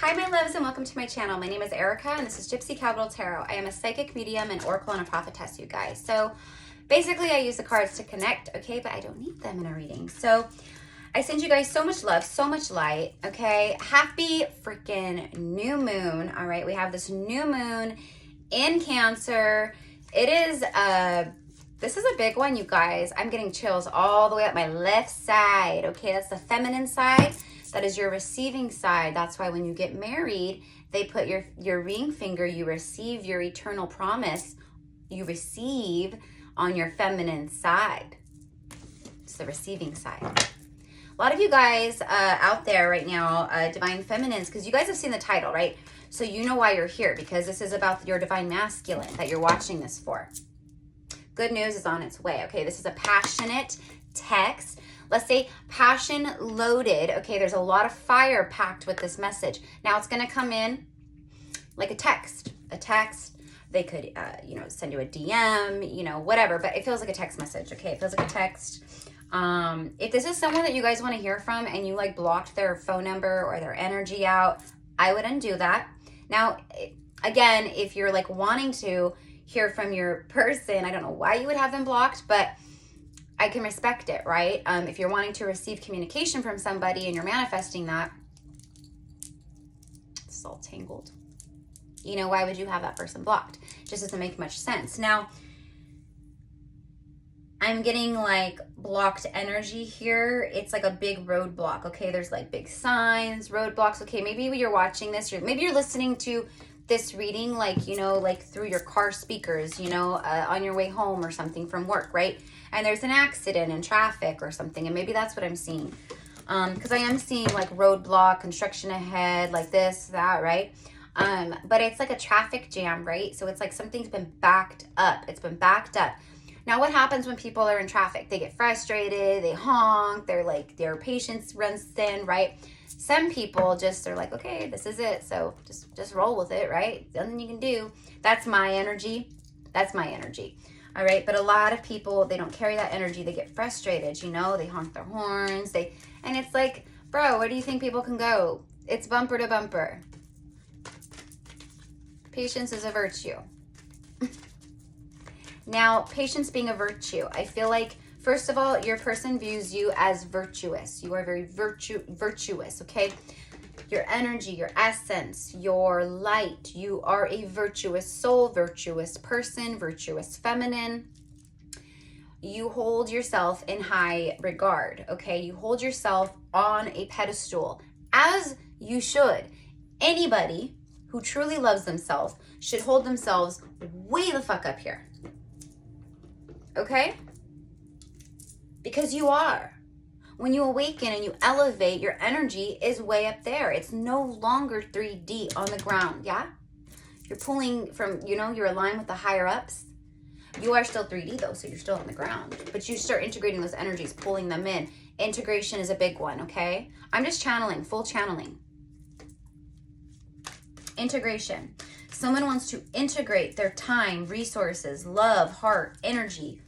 Hi my loves and welcome to my channel. My name is Erica and this is Gypsy Capital Tarot. I am a psychic medium, an oracle, and a prophetess, you guys. So basically I use the cards to connect, okay, but I don't need them in a reading. So I send you guys so much love, so much light, okay? Happy freaking new moon, all right? We have this new moon in Cancer. It is this is a big one, you guys. I'm getting chills all the way up my left side, okay? That's the feminine side. That is your receiving side. That's why when you get married, they put your ring finger, you receive your eternal promise, you receive on your feminine side. It's the receiving side. A lot of you guys out there right now, divine feminines, because you guys have seen the title, right? So you know why you're here, because this is about your divine masculine that you're watching this for. Good news is on its way, okay? This is a passionate text. Let's say passion loaded. Okay, there's a lot of fire packed with this message. Now it's going to come in like a text. They could, send you a DM, whatever, but it feels like a text message. Okay, it feels like a text. If this is someone that you guys want to hear from and you like blocked their phone number or their energy out, I would undo that. Now, again, if you're like wanting to hear from your person, I don't know why you would have them blocked, but I can respect it, right? If you're wanting to receive communication from somebody and you're manifesting that, it's all tangled. Why would you have that person blocked? It just doesn't make much sense. Now, I'm getting like blocked energy here. It's like a big roadblock, okay? There's like big signs, roadblocks. Okay, maybe you're watching this, or maybe you're listening to this reading like through your car speakers, on your way home or something from work, right? And there's an accident in traffic or something, and maybe that's what I'm seeing. Because I am seeing like roadblock, construction ahead, like this, that, right? But it's like a traffic jam, right? So it's like something's been backed up. It's been backed up. Now, what happens when people are in traffic? They get frustrated, they honk, their patience runs thin, right? Some people just are like, okay, this is it. So just roll with it, right? Nothing you can do. That's my energy. That's my energy. All right. But a lot of people, they don't carry that energy. They get frustrated, they honk their horns. And it's like, bro, where do you think people can go? It's bumper to bumper. Patience is a virtue. Now, patience being a virtue, I feel like, first of all, your person views you as virtuous. You are very virtuous, okay? Your energy, your essence, your light. You are a virtuous soul, virtuous person, virtuous feminine. You hold yourself in high regard, okay? You hold yourself on a pedestal, as you should. Anybody who truly loves themselves should hold themselves way the fuck up here. Okay? Because you are. When you awaken and you elevate, your energy is way up there. It's no longer 3D on the ground, yeah? You're pulling from, you're aligned with the higher ups. You are still 3D though, so you're still on the ground. But you start integrating those energies, pulling them in. Integration is a big one, okay? I'm just channeling, full channeling. Integration. Someone wants to integrate their time, resources, love, heart, energy,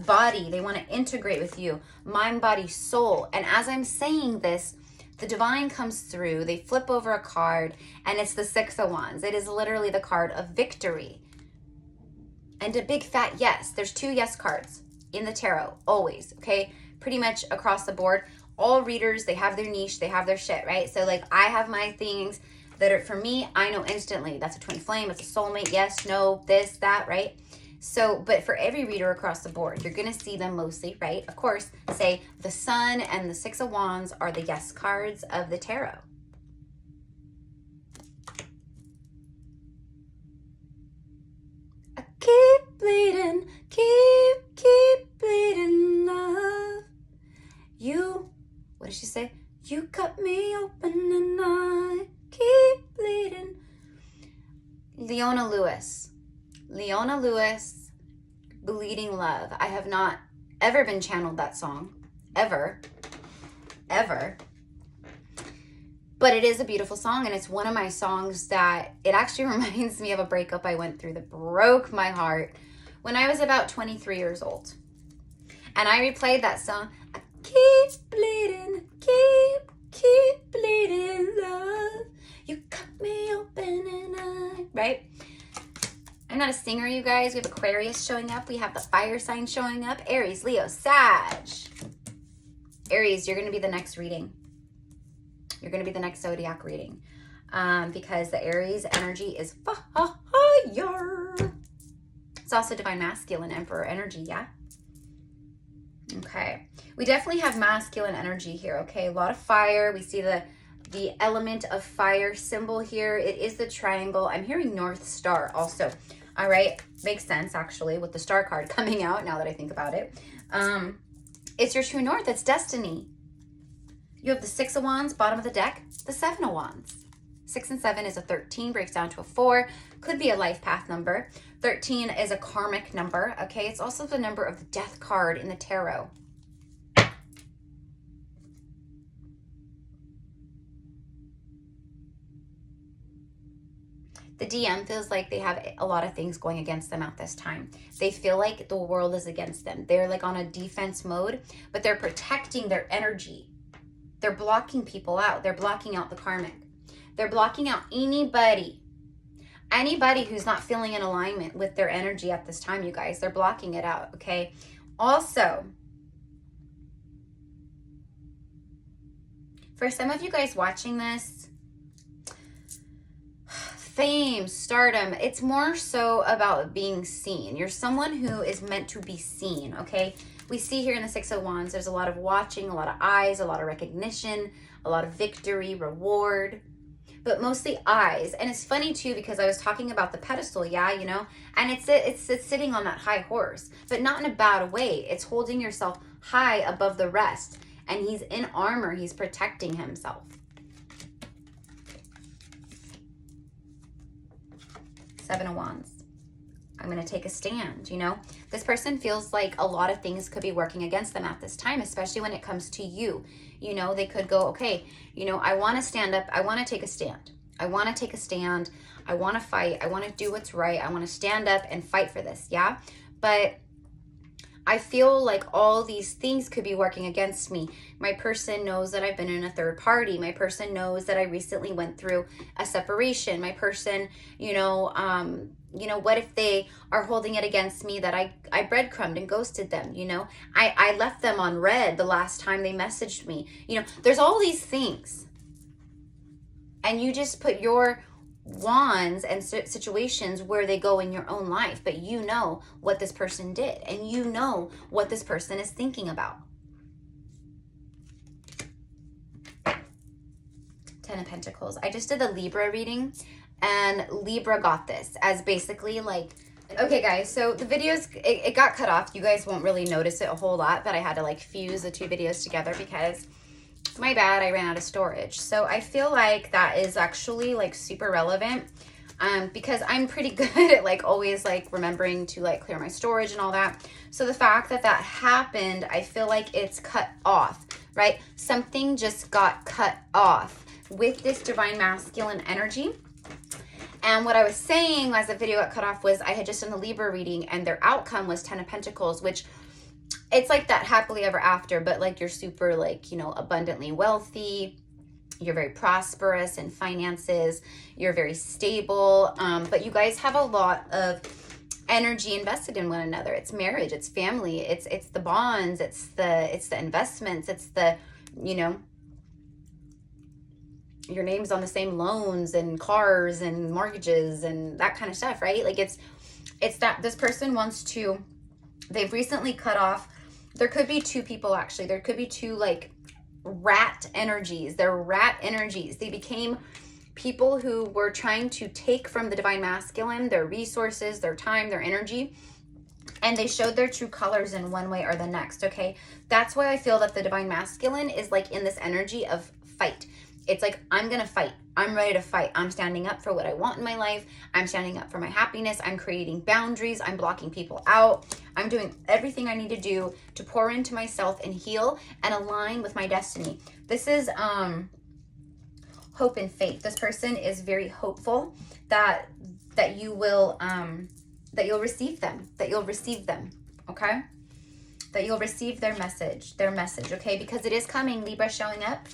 body. They want to integrate with you, mind, body, soul. And as I'm saying this, the divine comes through. They flip over a card, and it's the Six of Wands. It is literally the card of victory and a big fat yes. There's 2 yes cards in the tarot, always, okay? Pretty much across the board. All readers, they have their niche, they have their shit, right? So like I have my things that are for me, I know instantly. That's a twin flame, it's a soulmate, yes, no, this, that, right? So, but for every reader across the board, you're going to see them mostly, right? Of course, say the Sun and the Six of Wands are the yes cards of the tarot. I keep bleeding, keep bleeding, love. What did she say? You cut me open and I keep bleeding. Leona Lewis, Bleeding Love. I have not ever been channeled that song. Ever. But it is a beautiful song, and it's one of my songs that it actually reminds me of a breakup I went through that broke my heart when I was about 23 years old. And I replayed that song. I keep bleeding, keep bleeding, love. not a singer, you guys. We have Aquarius showing up. We have the fire sign showing up. Aries, Leo, Sag. Aries, you're going to be the next reading. You're going to be the next zodiac reading. Because the Aries energy is fire. It's also divine masculine emperor energy, yeah? Okay. We definitely have masculine energy here, okay? A lot of fire. We see the element of fire symbol here. It is the triangle. I'm hearing North Star also. All right. Makes sense, actually, with the star card coming out now that I think about it. It's your true north. It's destiny. You have the 6 of Wands, bottom of the deck, the 7 of Wands. 6 and 7 is a 13, breaks down to a 4. Could be a life path number. 13 is a karmic number, okay? It's also the number of the death card in the tarot. The DM feels like they have a lot of things going against them at this time. They feel like the world is against them. They're like on a defense mode, but they're protecting their energy. They're blocking people out. They're blocking out the karmic. They're blocking out anybody who's not feeling in alignment with their energy at this time, you guys. They're blocking it out, okay? Also, for some of you guys watching this, fame, stardom, it's more so about being seen. You're someone who is meant to be seen, okay? We see here in the 6 of Wands, there's a lot of watching, a lot of eyes, a lot of recognition, a lot of victory, reward, but mostly eyes. And it's funny too, because I was talking about the pedestal, yeah, you know, and it's sitting on that high horse, but not in a bad way. It's holding yourself high above the rest, and he's in armor. He's protecting himself. 7 of Wands. I'm going to take a stand, you know. This person feels like a lot of things could be working against them at this time, especially when it comes to you. You know, they could go, okay, you know, I want to stand up. I want to take a stand. I want to take a stand. I want to fight. I want to do what's right. I want to stand up and fight for this, yeah? But I feel like all these things could be working against me. My person knows that I've been in a third party. My person knows that I recently went through a separation. My person, you know, what if they are holding it against me that I breadcrumbed and ghosted them, you know? I left them on red the last time they messaged me. You know, there's all these things. And you just put your wands and situations where they go in your own life, but you know what this person did, and you know what this person is thinking about. 10 of Pentacles. I just did the Libra reading, and Libra got this as basically like, okay guys, so the videos, it got cut off. You guys won't really notice it a whole lot, but I had to like fuse the 2 videos together because my bad, I ran out of storage. So I feel like that is actually like super relevant because I'm pretty good at like always like remembering to like clear my storage and all that. So the fact that that happened, I feel like it's cut off, right? Something just got cut off with this divine masculine energy. And what I was saying as the video got cut off was I had just done the Libra reading, and their outcome was 10 of Pentacles, which it's like that happily ever after, but like you're super like, you know, abundantly wealthy. You're very prosperous in finances. You're very stable. But you guys have a lot of energy invested in one another. It's marriage, it's family, it's the bonds, it's the investments, it's the, you know, your name's on the same loans and cars and mortgages and that kind of stuff, right? Like it's that this person wants to, they've recently cut off. There could be 2 people actually. There could be 2 like rat energies. They're rat energies. They became people who were trying to take from the divine masculine their resources, their time, their energy, and they showed their true colors in one way or the next, okay? That's why I feel that the divine masculine is like in this energy of fight. It's like, I'm going to fight. I'm ready to fight. I'm standing up for what I want in my life. I'm standing up for my happiness. I'm creating boundaries. I'm blocking people out. I'm doing everything I need to do to pour into myself and heal and align with my destiny. This is hope and faith. This person is very hopeful that you will that you'll receive them. That you'll receive them. Okay? That you'll receive their message. Okay? Because it is coming. Libra showing up.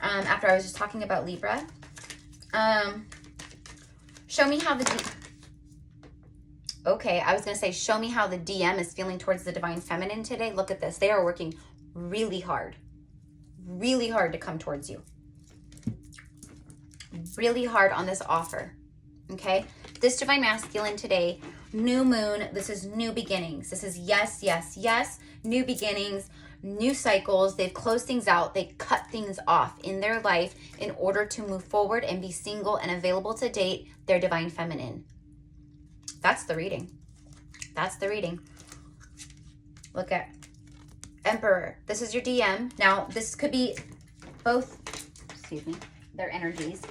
After I was just talking about Libra. Show me how the Okay, I was going to say, show me how the DM is feeling towards the divine feminine today. Look at this. They are working really hard to come towards you. Really hard on this offer. Okay, this divine masculine today, new moon, this is new beginnings. This is yes, yes, yes, new beginnings, new cycles. They've closed things out. They cut things off in their life in order to move forward and be single and available to date their divine feminine. That's the reading. That's the reading. Look at Emperor. This is your DM. Now, this could be both, excuse me, their energies.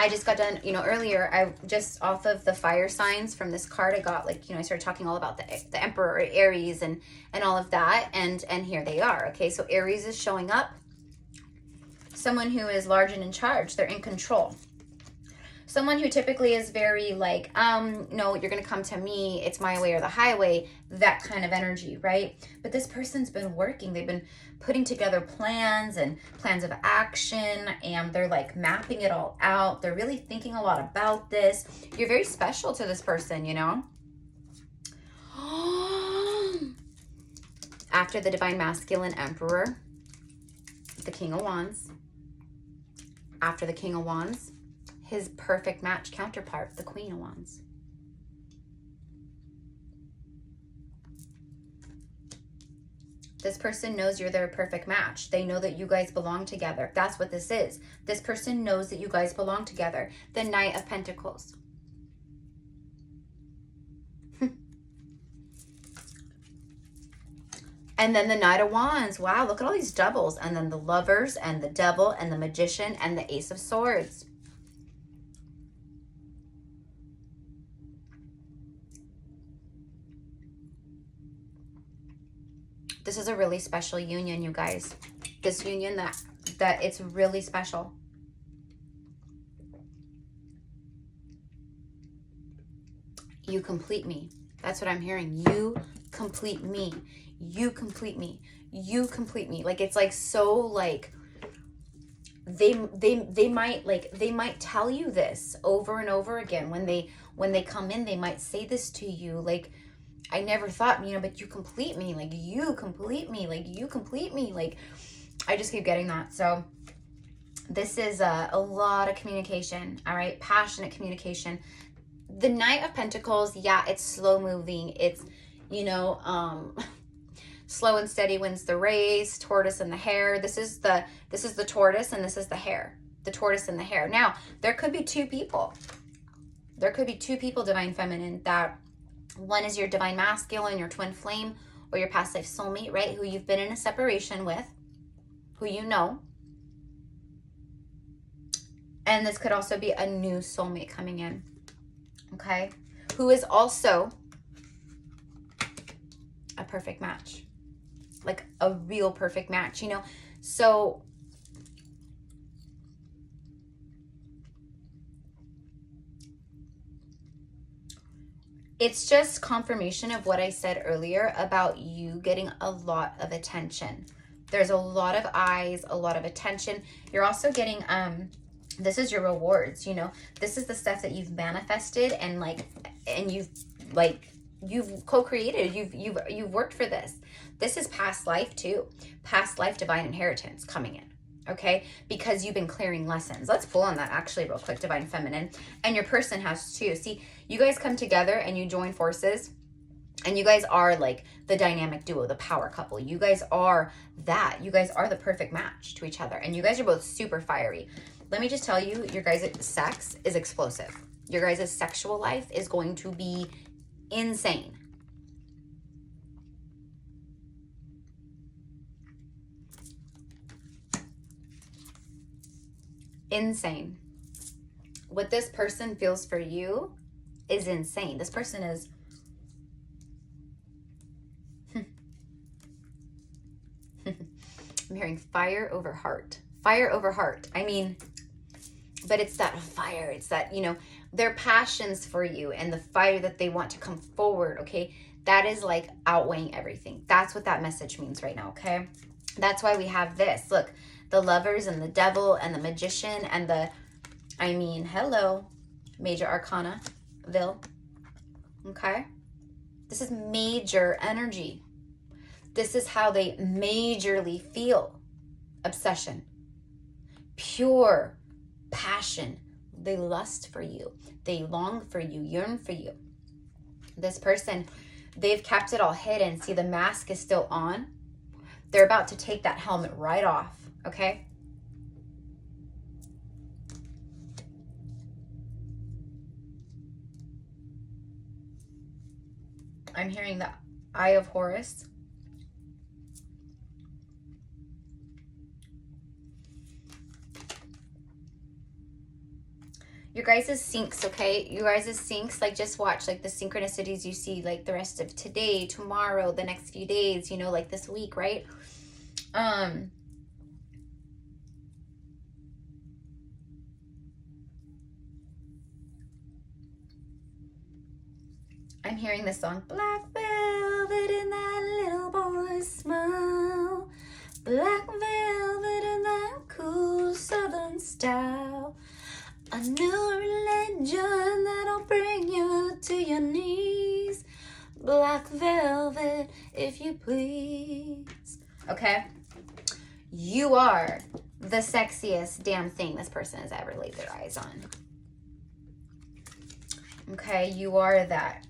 I just got done, earlier, I just off of the fire signs from this card, I got I started talking all about the Emperor, Aries, and all of that. And here they are. Okay, so Aries is showing up. Someone who is large and in charge. They're in control. Someone who typically is very no, you're going to come to me. It's my way or the highway. That kind of energy, right? But this person's been working. They've been putting together plans and plans of action. And they're mapping it all out. They're really thinking a lot about this. You're very special to this person, After the divine masculine Emperor, the King of Wands. After the King of Wands, his perfect match counterpart, the Queen of Wands. This person knows you're their perfect match. They know that you guys belong together. That's what this is. This person knows that you guys belong together. The Knight of Pentacles. And then the Knight of Wands. Wow, look at all these doubles. And then the Lovers and the Devil and the Magician and the Ace of Swords. This is a really special union, you guys. This union that it's really special. You complete me. That's what I'm hearing. You complete me. You complete me. You complete me. It's they might tell you this over and over again when they come in. They might say this to you I never thought, but you complete me. You complete me. You complete me. I just keep getting that. So this is a lot of communication. All right. Passionate communication. The Knight of Pentacles. Yeah, it's slow moving. It's, slow and steady wins the race. Tortoise and the hare. This is the tortoise and this is the hare. The tortoise and the hare. Now, there could be two people. There could be two people, divine feminine, that one is your divine masculine, your twin flame, or your past life soulmate, right? Who you've been in a separation with, who you know. And this could also be a new soulmate coming in, okay? Who is also a perfect match, a real perfect match, So it's just confirmation of what I said earlier about you getting a lot of attention. There's a lot of eyes, a lot of attention. You're also getting, this is your rewards, This is the stuff that you've manifested and you've co-created. You've worked for this. This is past life too. Past life divine inheritance coming in. Okay, because you've been clearing lessons. Let's pull on that actually real quick, divine feminine. And your person has too. See, you guys come together and you join forces and you guys are the dynamic duo, the power couple. You guys are that. You guys are the perfect match to each other. And you guys are both super fiery. Let me just tell you, your guys' sex is explosive. Your guys' sexual life is going to be insane. Insane. What this person feels for you is insane. This person is I'm hearing fire over heart. Fire over heart. I mean, but it's that fire. It's that, their passions for you and the fire that they want to come forward, okay? That is outweighing everything. That's what that message means right now, okay? That's why we have this. Look, the Lovers and the Devil and the Magician and hello, Major Arcana, Vil. okay? This is major energy. This is how they majorly feel. Obsession, pure passion. They lust for you. They long for you, yearn for you. This person, they've kept it all hidden. See, the mask is still on. They're about to take that helmet right off, okay? I'm hearing the Eye of Horus. Your guys' syncs, okay? You guys' syncs, like, just watch, like, the synchronicities you see, like, the rest of today, tomorrow, the next few days, you know, like, this week, right? I'm hearing this song, Black velvet in that little boy's smile, black velvet in that cool southern style, a new religion that'll bring you to your knees, black velvet, if you please. Okay? You are the sexiest damn thing this person has ever laid their eyes on. Okay? You are that.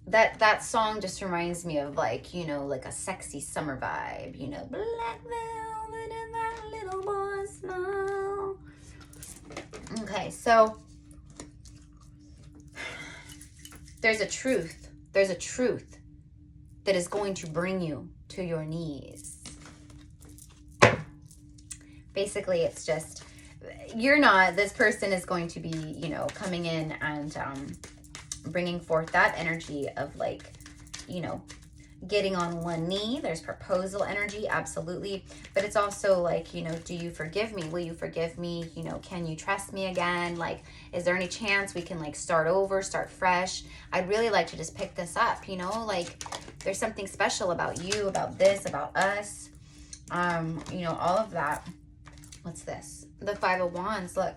That song just reminds me of, like, you know, like a sexy summer vibe, you know, black velvet in that little boy's smile. Okay, so there's a truth that is going to bring you to your knees. Basically, it's just, you're not, this person is going to be, you know, coming in and bringing forth that energy of, like, you know, getting on one knee. There's proposal energy, absolutely. But it's also like, you know, do you forgive me? Will you forgive me? You know, can you trust me again? Like, is there any chance we can, like, start over, start fresh? I'd really like to just pick this up, you know, like, there's something special about you, about this, about us. You know, all of that. What's this? The Five of Wands, look.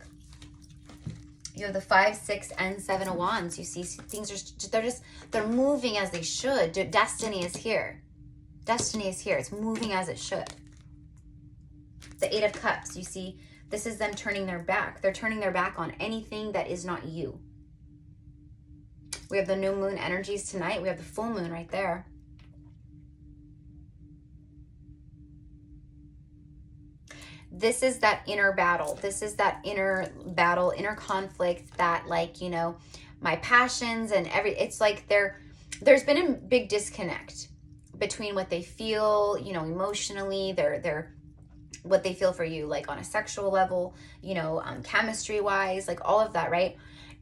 You have the 5, 6, and 7 of Wands. You see, things are they're moving as they should. Destiny is here. Destiny is here. It's moving as it should. The 8 of Cups, you see, this is them turning their back. They're turning their back on anything that is not you. We have the new moon energies tonight. We have the full moon right there. This is that inner battle. This is that inner battle, inner conflict that, like, you know, my passions and it's like there's been a big disconnect between what they feel, you know, emotionally, their what they feel for you, like on a sexual level, you know, chemistry wise, like all of that, right?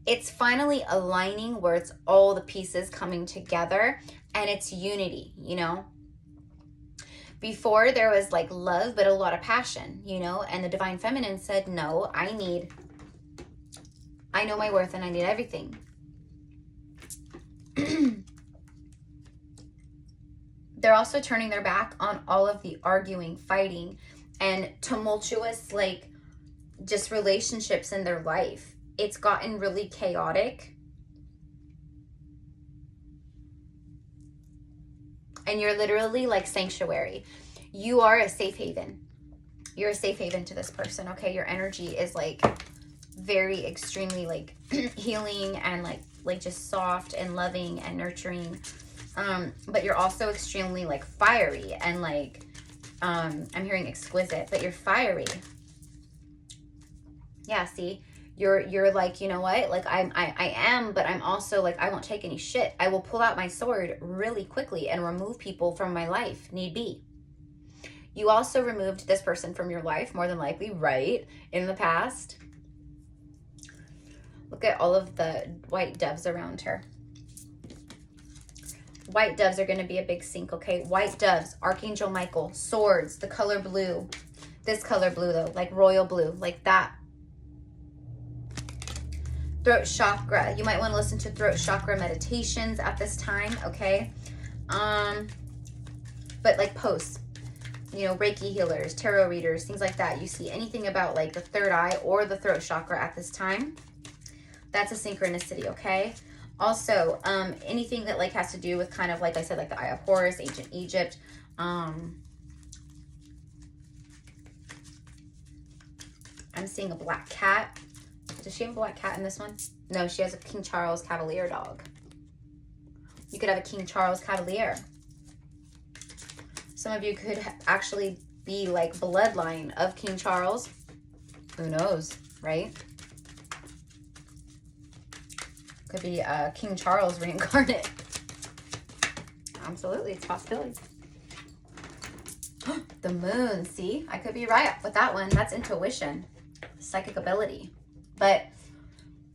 It's finally aligning where it's all the pieces coming together and it's unity, you know? Before there was like love, but a lot of passion, you know, and the divine feminine said, no, I know my worth and I need everything. They're also turning their back on all of the arguing, fighting, and tumultuous, like, just relationships in their life. It's gotten really chaotic. And you're literally like sanctuary. You are a safe haven. You're a safe haven to this person, okay? Your energy is like very extremely like healing and like just soft and loving and nurturing. But you're also extremely like fiery and like, I'm hearing exquisite, but you're fiery. Yeah, see? You're like, you know what? Like I am, but I'm also like, I won't take any shit. I will pull out my sword really quickly and remove people from my life, need be. You also removed this person from your life, more than likely, right? In the past. Look at all of the white doves around her. White doves are going to be a big sync, okay? White doves, Archangel Michael, swords, the color blue. This color blue though, like royal blue, like that. Throat chakra. You might want to listen to throat chakra meditations at this time, okay? But like posts, you know, Reiki healers, tarot readers, things like that. You see anything about like the third eye or the throat chakra at this time, that's a synchronicity, okay? Also, anything that like has to do with kind of, like I said, like the Eye of Horus, ancient Egypt. I'm seeing a black cat. Does she have a black cat in this one? No, she has a King Charles Cavalier dog. You could have a King Charles Cavalier. Some of you could actually be like bloodline of King Charles. Who knows, right? Could be King Charles reincarnate. Absolutely, it's a possibility. The moon, see? I could be right with that one. That's intuition, psychic ability. But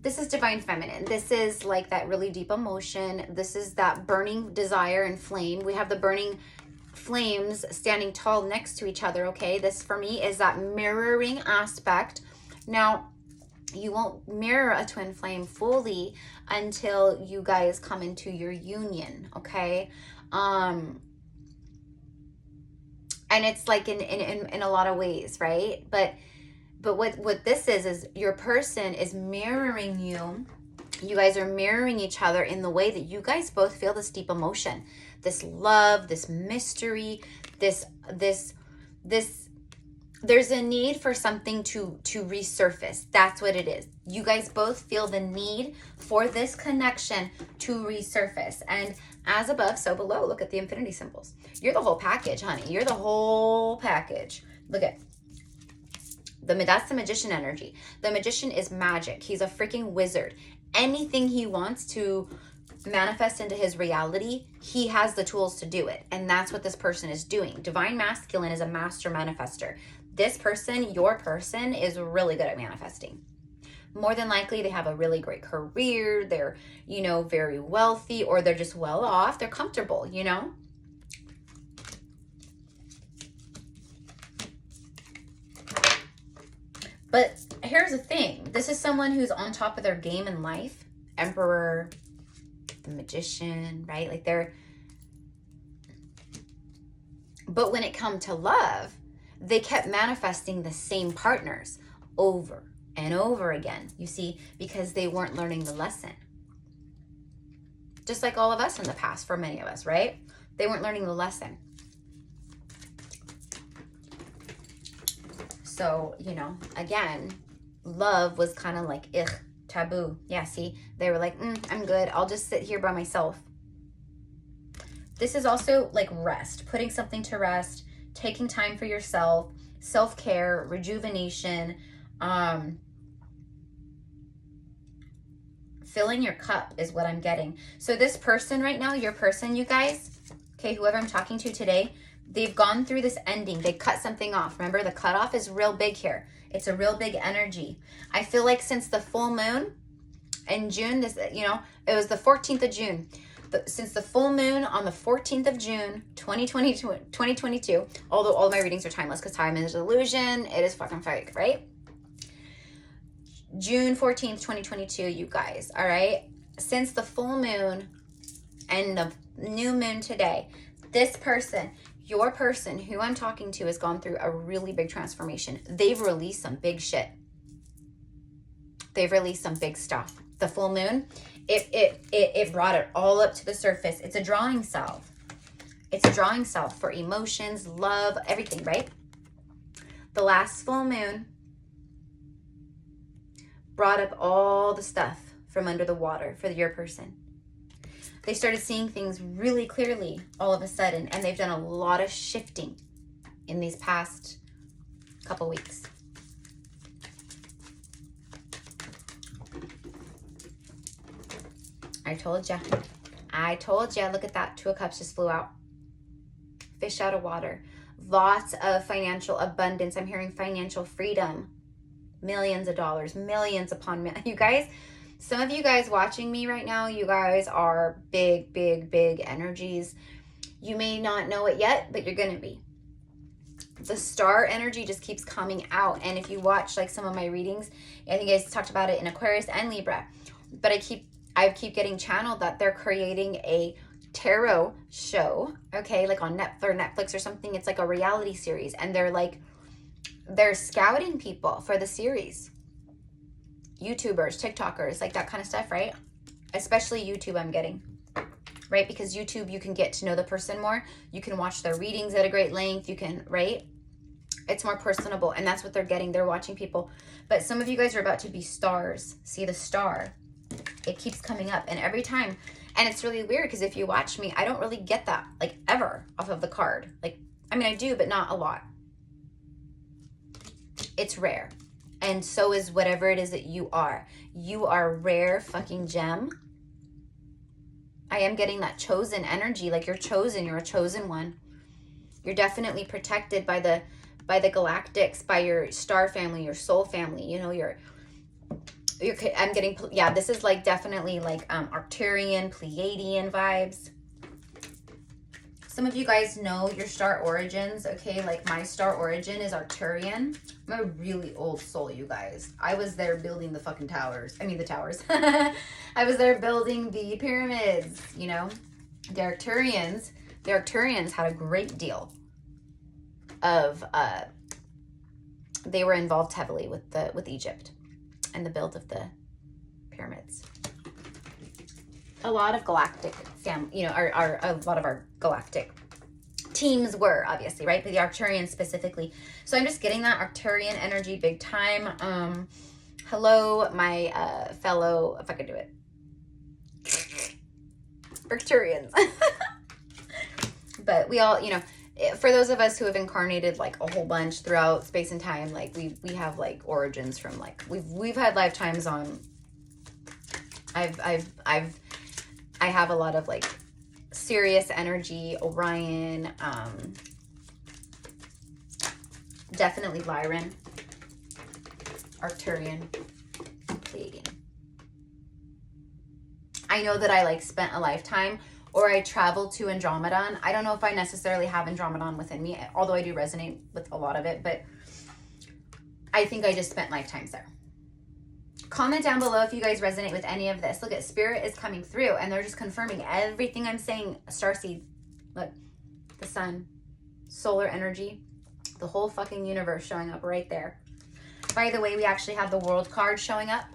this is divine feminine. This is like that really deep emotion. This is that burning desire and flame. We have the burning flames standing tall next to each other, okay? This for me is that mirroring aspect. Now, you won't mirror a twin flame fully until you guys come into your union, okay? And it's like in a lot of ways, right? But what this is your person is mirroring you. You guys are mirroring each other in the way that you guys both feel this deep emotion, this love, this mystery, this there's a need for something to resurface. That's what it is. You guys both feel the need for this connection to resurface. And as above, so below. Look at the infinity symbols. You're the whole package, honey. You're the whole package. Look at that's the magician energy. The magician is magic. He's a freaking wizard. Anything he wants to manifest into his reality, he has the tools to do it. And that's what this person is doing. Divine masculine is a master manifester. This person, your person, is really good at manifesting. More than likely, they have a really great career. They're, you know, very wealthy, or they're just well off. They're comfortable, you know? But here's the thing. This is someone who's on top of their game in life. Emperor, the magician, right? Like they're... But when it comes to love, they kept manifesting the same partners over and over again, you see, because they weren't learning the lesson. Just like all of us in the past, for many of us, right? They weren't learning the lesson. So, you know, again, love was kind of like, ugh, taboo. Yeah, see, they were like, I'm good. I'll just sit here by myself. This is also like rest, putting something to rest, taking time for yourself, self-care, rejuvenation, filling your cup is what I'm getting. So this person right now, your person, you guys, okay, whoever I'm talking to today, they've gone through this ending. They cut something off. Remember, the cutoff is real big here. It's a real big energy. I feel like since the full moon in June, this, you know, it was the 14th of June. But since the full moon on the 14th of June, 2022, although all of my readings are timeless because time is an illusion, it is fucking fake, right? June 14th, 2022, you guys, all right? Since the full moon and the new moon today, this person, your person who I'm talking to has gone through a really big transformation. They've released some big shit. They've released some big stuff. The full moon, it brought it all up to the surface. It's a drawing self. It's a drawing self for emotions, love, everything, right? The last full moon brought up all the stuff from under the water for your person. They started seeing things really clearly all of a sudden, and they've done a lot of shifting in these past couple weeks. I told ya. I told ya. Look at that. Two of Cups just flew out. Fish out of water. Lots of financial abundance. I'm hearing financial freedom. Millions of dollars. Millions upon millions. You guys, some of you guys watching me right now, you guys are big, big, big energies. You may not know it yet, but you're going to be. The star energy just keeps coming out. And if you watch like some of my readings, I think I talked about it in Aquarius and Libra, but I keep getting channeled that they're creating a tarot show, okay, like on Netflix or something. It's like a reality series, and they're scouting people for the series. YouTubers, TikTokers, like that kind of stuff, right? especially YouTube I'm getting, right? Because YouTube, you can get to know the person more. You can watch their readings at a great length. You can, right? It's more personable, and that's what they're getting. They're watching people. But some of you guys are about to be stars. See the star? It keeps coming up, and every time, and it's really weird because if you watch me, I don't really get that, like, ever off of the card. Like, I mean, I do, but not a lot. It's rare. And so is whatever it is that you are. You are a rare fucking gem. I am getting that chosen energy. Like, you're chosen. You're a chosen one. You're definitely protected by the galactics, by your star family, your soul family. You know, I'm getting, yeah, this is like definitely like Arcturian, Pleiadian vibes. Some of you guys know your star origins, okay? Like my star origin is Arcturian. I'm a really old soul, you guys. I was there building the fucking towers. I mean, the towers. I was there building the pyramids, you know? The Arcturians had a great deal of, they were involved heavily with Egypt and the build of the pyramids. A lot of galactic you know, a lot of our galactic teams were, obviously, right? But the Arcturians specifically. So I'm just getting that Arcturian energy big time. Hello, my fellow, if I could do it, Arcturians. But we all, you know, for those of us who have incarnated like a whole bunch throughout space and time, like we have like origins from like we've had lifetimes on. I have a lot of like Sirius energy, Orion, definitely Lyran, Arcturian, Pleiadian. I know that I like spent a lifetime, or I traveled to Andromedon. I don't know if I necessarily have Andromedon within me, although I do resonate with a lot of it, but I think I just spent lifetimes there. Comment down below if you guys resonate with any of this. Look at Spirit is coming through, and they're just confirming everything I'm saying. Starseed, look, the sun, solar energy, the whole fucking universe showing up right there. By the way, we actually have the World card showing up.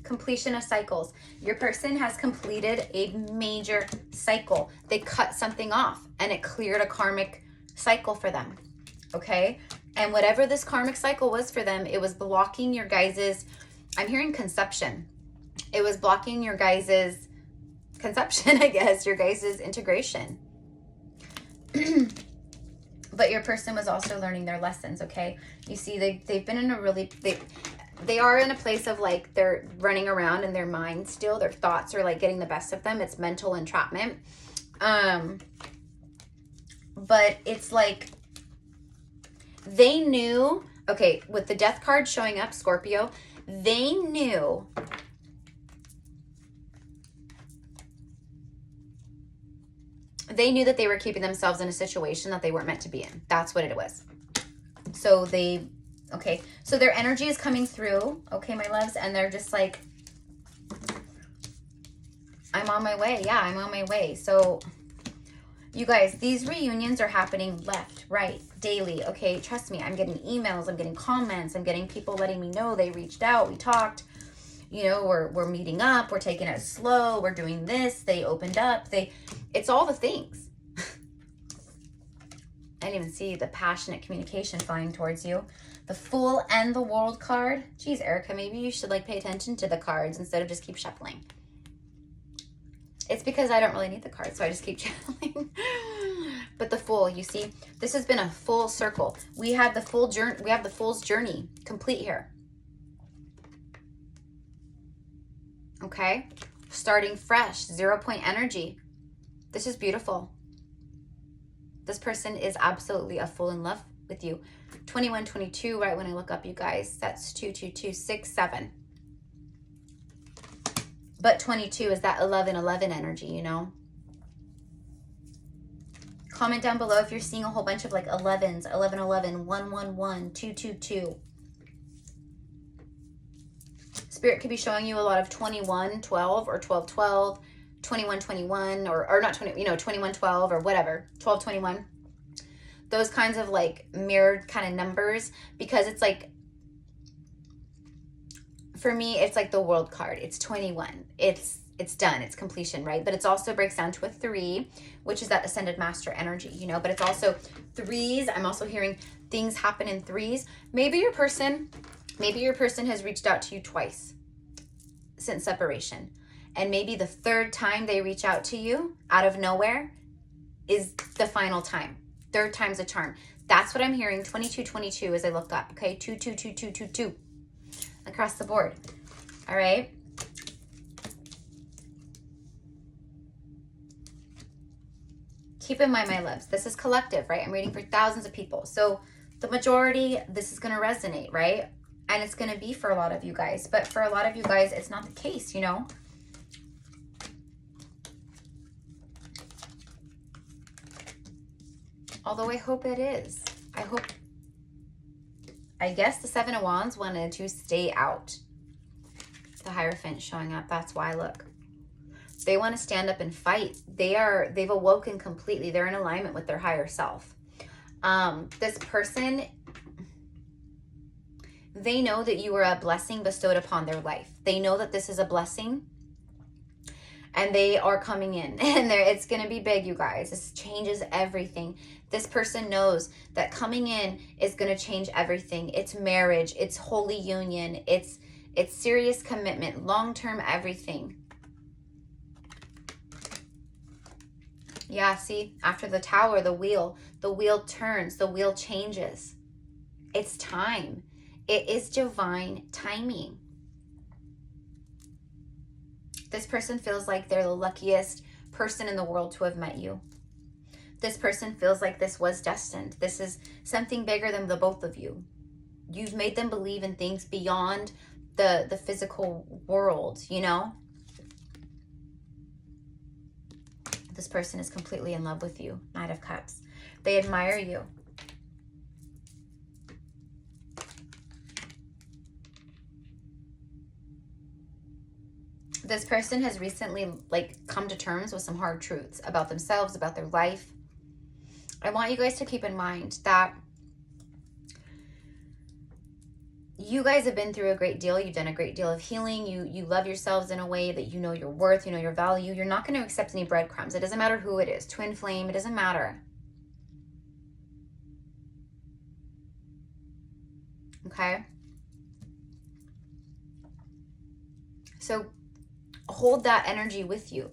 Completion of cycles. Your person has completed a major cycle. They cut something off, and it cleared a karmic cycle for them. Okay? And whatever this karmic cycle was for them, it was blocking your guys's, I'm hearing conception. It was blocking your guys's conception, I guess, your guys's integration. But your person was also learning their lessons, okay? You see, they've been in a really, they are in a place of like, they're running around in their mind still. Their thoughts are like getting the best of them. It's mental entrapment. But it's like, they knew, okay, with the death card showing up, Scorpio, they knew that they were keeping themselves in a situation that they weren't meant to be in. That's what it was. So okay, so their energy is coming through, okay, my loves, and they're just like, I'm on my way. Yeah, I'm on my way. So you guys, these reunions are happening left, right, daily. Okay, trust me. I'm getting emails. I'm getting comments. I'm getting people letting me know they reached out. We talked. You know, we're meeting up. We're taking it slow. We're doing this. They opened up. It's all the things. I didn't even see the passionate communication flying towards you. The Fool and the World card. Geez, Erica, maybe you should like pay attention to the cards instead of just keep shuffling. It's because I don't really need the cards, so I just keep channeling. But the Fool, you see, this has been a full circle. We have the full journey. We have the Fool's journey complete here. Okay, starting fresh, 0 point energy. This is beautiful. This person is absolutely a fool in love with you. 2122, right when I look up, you guys, that's 22267. But 22 is that 1111 energy, you know? Comment down below if you're seeing a whole bunch of like 11s, 1111, 111, 222. Spirit could be showing you a lot of 2112 or 1212, 2121, or not 20, you know, 2112 or whatever, 1221. Those kinds of like mirrored kind of numbers, because it's like for me, it's like the world card. It's 21. It's done. It's completion, right? But it also breaks down to a 3, which is that ascended master energy, you know, but it's also 3s. I'm also hearing things happen in 3s. Maybe your person has reached out to you twice since separation. And maybe the 3rd time they reach out to you out of nowhere is the final time. 3rd time's a charm. That's what I'm hearing. 2222 as I look up. Okay, 222222 across the board. All right. Keep in mind, my loves, this is collective, right? I'm reading for thousands of people. So the majority, this is going to resonate, right? And it's going to be for a lot of you guys. But for a lot of you guys, it's not the case, you know? Although I hope it is. I guess the 7 of Wands wanted to stay out. The Hierophant showing up. That's why, look. They want to stand up and fight. They've awoken completely. They're in alignment with their higher self. This person, they know that you are a blessing bestowed upon their life. They know that this is a blessing. And they are coming in. And it's going to be big, you guys. This changes everything. This person knows that coming in is going to change everything. It's marriage. It's holy union. It's serious commitment. Long-term everything. Yeah, see, after the Tower, the wheel turns, the wheel changes. It's time. It is divine timing. This person feels like they're the luckiest person in the world to have met you. This person feels like this was destined. This is something bigger than the both of you. You've made them believe in things beyond the physical world, you know? This person is completely in love with you. Knight of Cups. They admire you. This person has recently come to terms with some hard truths about themselves, about their life. I want you guys to keep in mind that you guys have been through a great deal. You've done a great deal of healing. You love yourselves in a way that you know your worth, you know your value. You're not going to accept any breadcrumbs. It doesn't matter who it is. Twin flame, it doesn't matter. Okay? So hold that energy with you.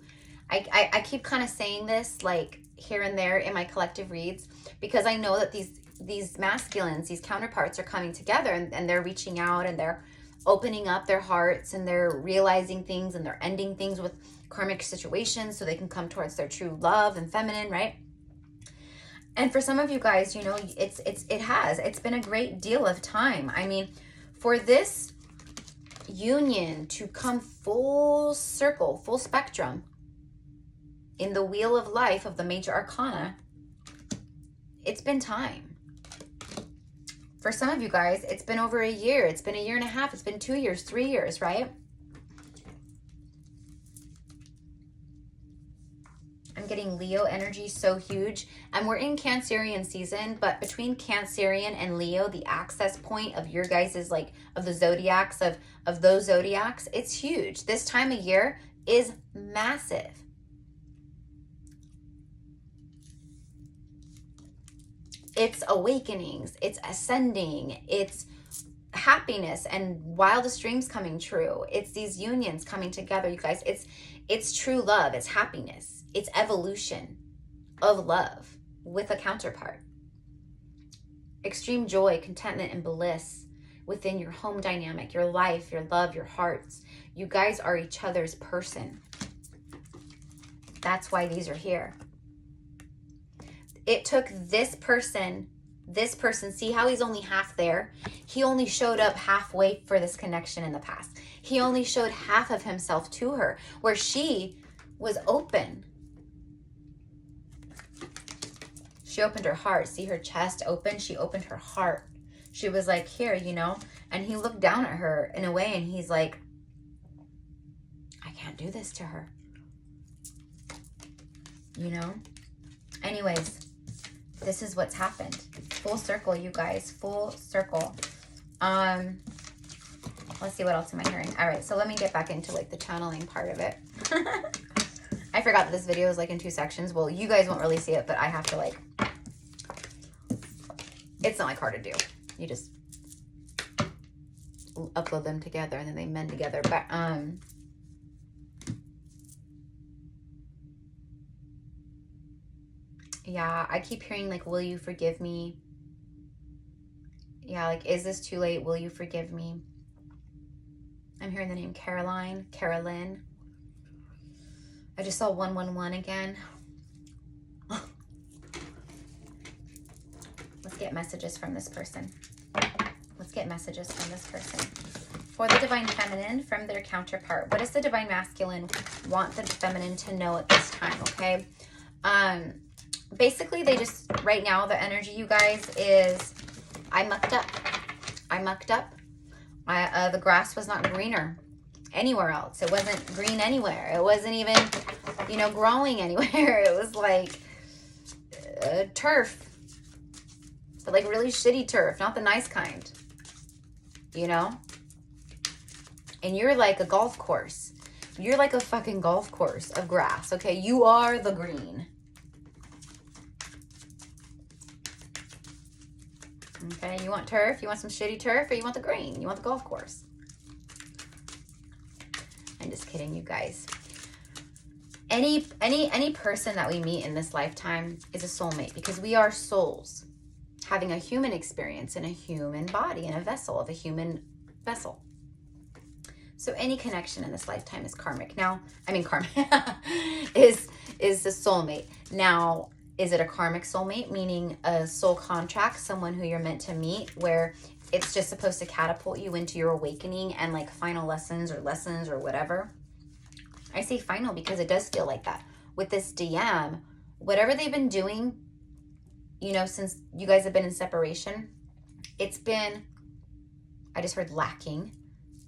I keep kind of saying this like here and there in my collective reads because I know that these masculines, these counterparts are coming together and they're reaching out and they're opening up their hearts and they're realizing things and they're ending things with karmic situations so they can come towards their true love and feminine, right? And for some of you guys, you know, it's been a great deal of time. I mean, for this union to come full circle, full spectrum in the wheel of life of the major arcana, it's been time. For some of you guys, it's been over a year. It's been a year and a half. It's been 2 years, 3 years, right? I'm getting Leo energy so huge. And we're in Cancerian season, but between Cancerian and Leo, the access point of your guys is of the zodiacs, of those zodiacs, it's huge. This time of year is massive. It's awakenings, it's ascending, it's happiness and wildest dreams coming true. It's these unions coming together, you guys. It's true love, it's happiness, it's evolution of love with a counterpart. Extreme joy, contentment, and bliss within your home dynamic, your life, your love, your hearts. You guys are each other's person. That's why these are here. It took this person, see how he's only half there? He only showed up halfway for this connection in the past. He only showed half of himself to her, where she was open. She opened her heart. See her chest open? She opened her heart. She was like, here, you know? And he looked down at her in a way and he's like, I can't do this to her. You know? Anyways, this is what's happened. Full circle, you guys. Full circle. Let's see what else am I hearing. All right, so let me get back into like the channeling part of it. I forgot that this video is like in 2 sections. Well, you guys won't really see it, but I have to like, it's not like hard to do. You just upload them together and then they mend together. But yeah, I keep hearing like, will you forgive me? Yeah, like, is this too late? Will you forgive me? I'm hearing the name Caroline, Carolyn. I just saw 111 again. Let's get messages from this person. Let's get messages from this person. For the Divine Feminine, from their counterpart. What does the Divine Masculine want the Feminine to know at this time, okay? Basically, they just, right now, the energy, you guys, is I mucked up. I mucked up. The grass was not greener anywhere else. It wasn't green anywhere. It wasn't even, you know, growing anywhere. It was like turf. But like really shitty turf, not the nice kind. You know? And you're like a golf course. You're like a fucking golf course of grass, okay? You are the green. Okay, you want turf? You want some shitty turf? Or you want the green? You want the golf course? I'm just kidding, you guys. Any person that we meet in this lifetime is a soulmate, because we are souls having a human experience in a human body, in a vessel of a human vessel. So any connection in this lifetime is karmic. Now, I mean karmic is the soulmate. Now, is it a karmic soulmate, meaning a soul contract, someone who you're meant to meet, where it's just supposed to catapult you into your awakening and like final lessons or whatever? I say final because it does feel like that. With this DM, whatever they've been doing, you know, since you guys have been in separation, it's been, I just heard lacking.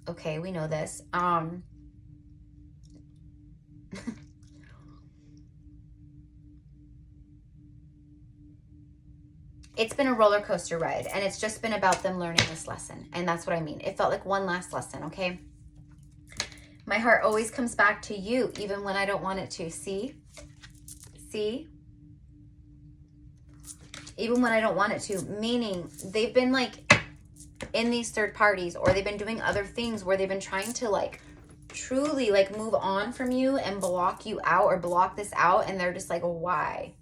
Okay, we know this. It's been a roller coaster ride, and it's just been about them learning this lesson. And that's what I mean. It felt like one last lesson, okay? My heart always comes back to you, even when I don't want it to. See? See? Even when I don't want it to. Meaning, they've been like in these third parties, or they've been doing other things where they've been trying to like truly like move on from you and block you out, or block this out. And they're just like, why?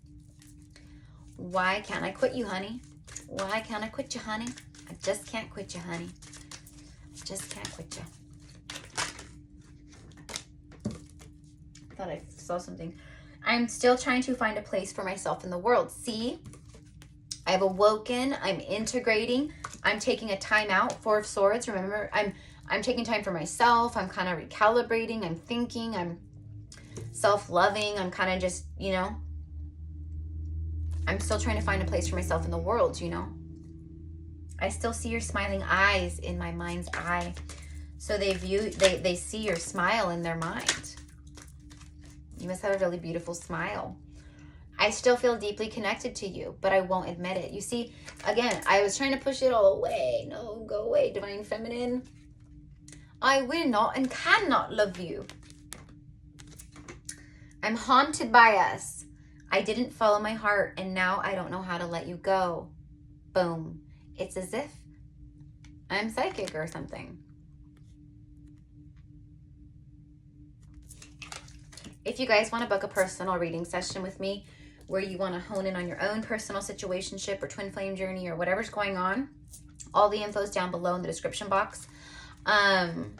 Why can't I quit you, honey? Why can't I quit you, honey? I just can't quit you, honey. I just can't quit you. I thought I saw something. I'm still trying to find a place for myself in the world. See? I've awoken. I'm integrating. I'm taking a time out. 4 of Swords. Remember, I'm taking time for myself. I'm kind of recalibrating. I'm thinking. I'm self-loving. I'm kind of just, you know, I'm still trying to find a place for myself in the world, you know. I still see your smiling eyes in my mind's eye. So they see your smile in their mind. You must have a really beautiful smile. I still feel deeply connected to you, but I won't admit it. You see, again, I was trying to push it all away. No, go away, Divine Feminine. I will not and cannot love you. I'm haunted by us. I didn't follow my heart, and now I don't know how to let you go. Boom. It's as if I'm psychic or something. If you guys want to book a personal reading session with me, where you want to hone in on your own personal situationship or twin flame journey or whatever's going on, all the info is down below in the description box. I'm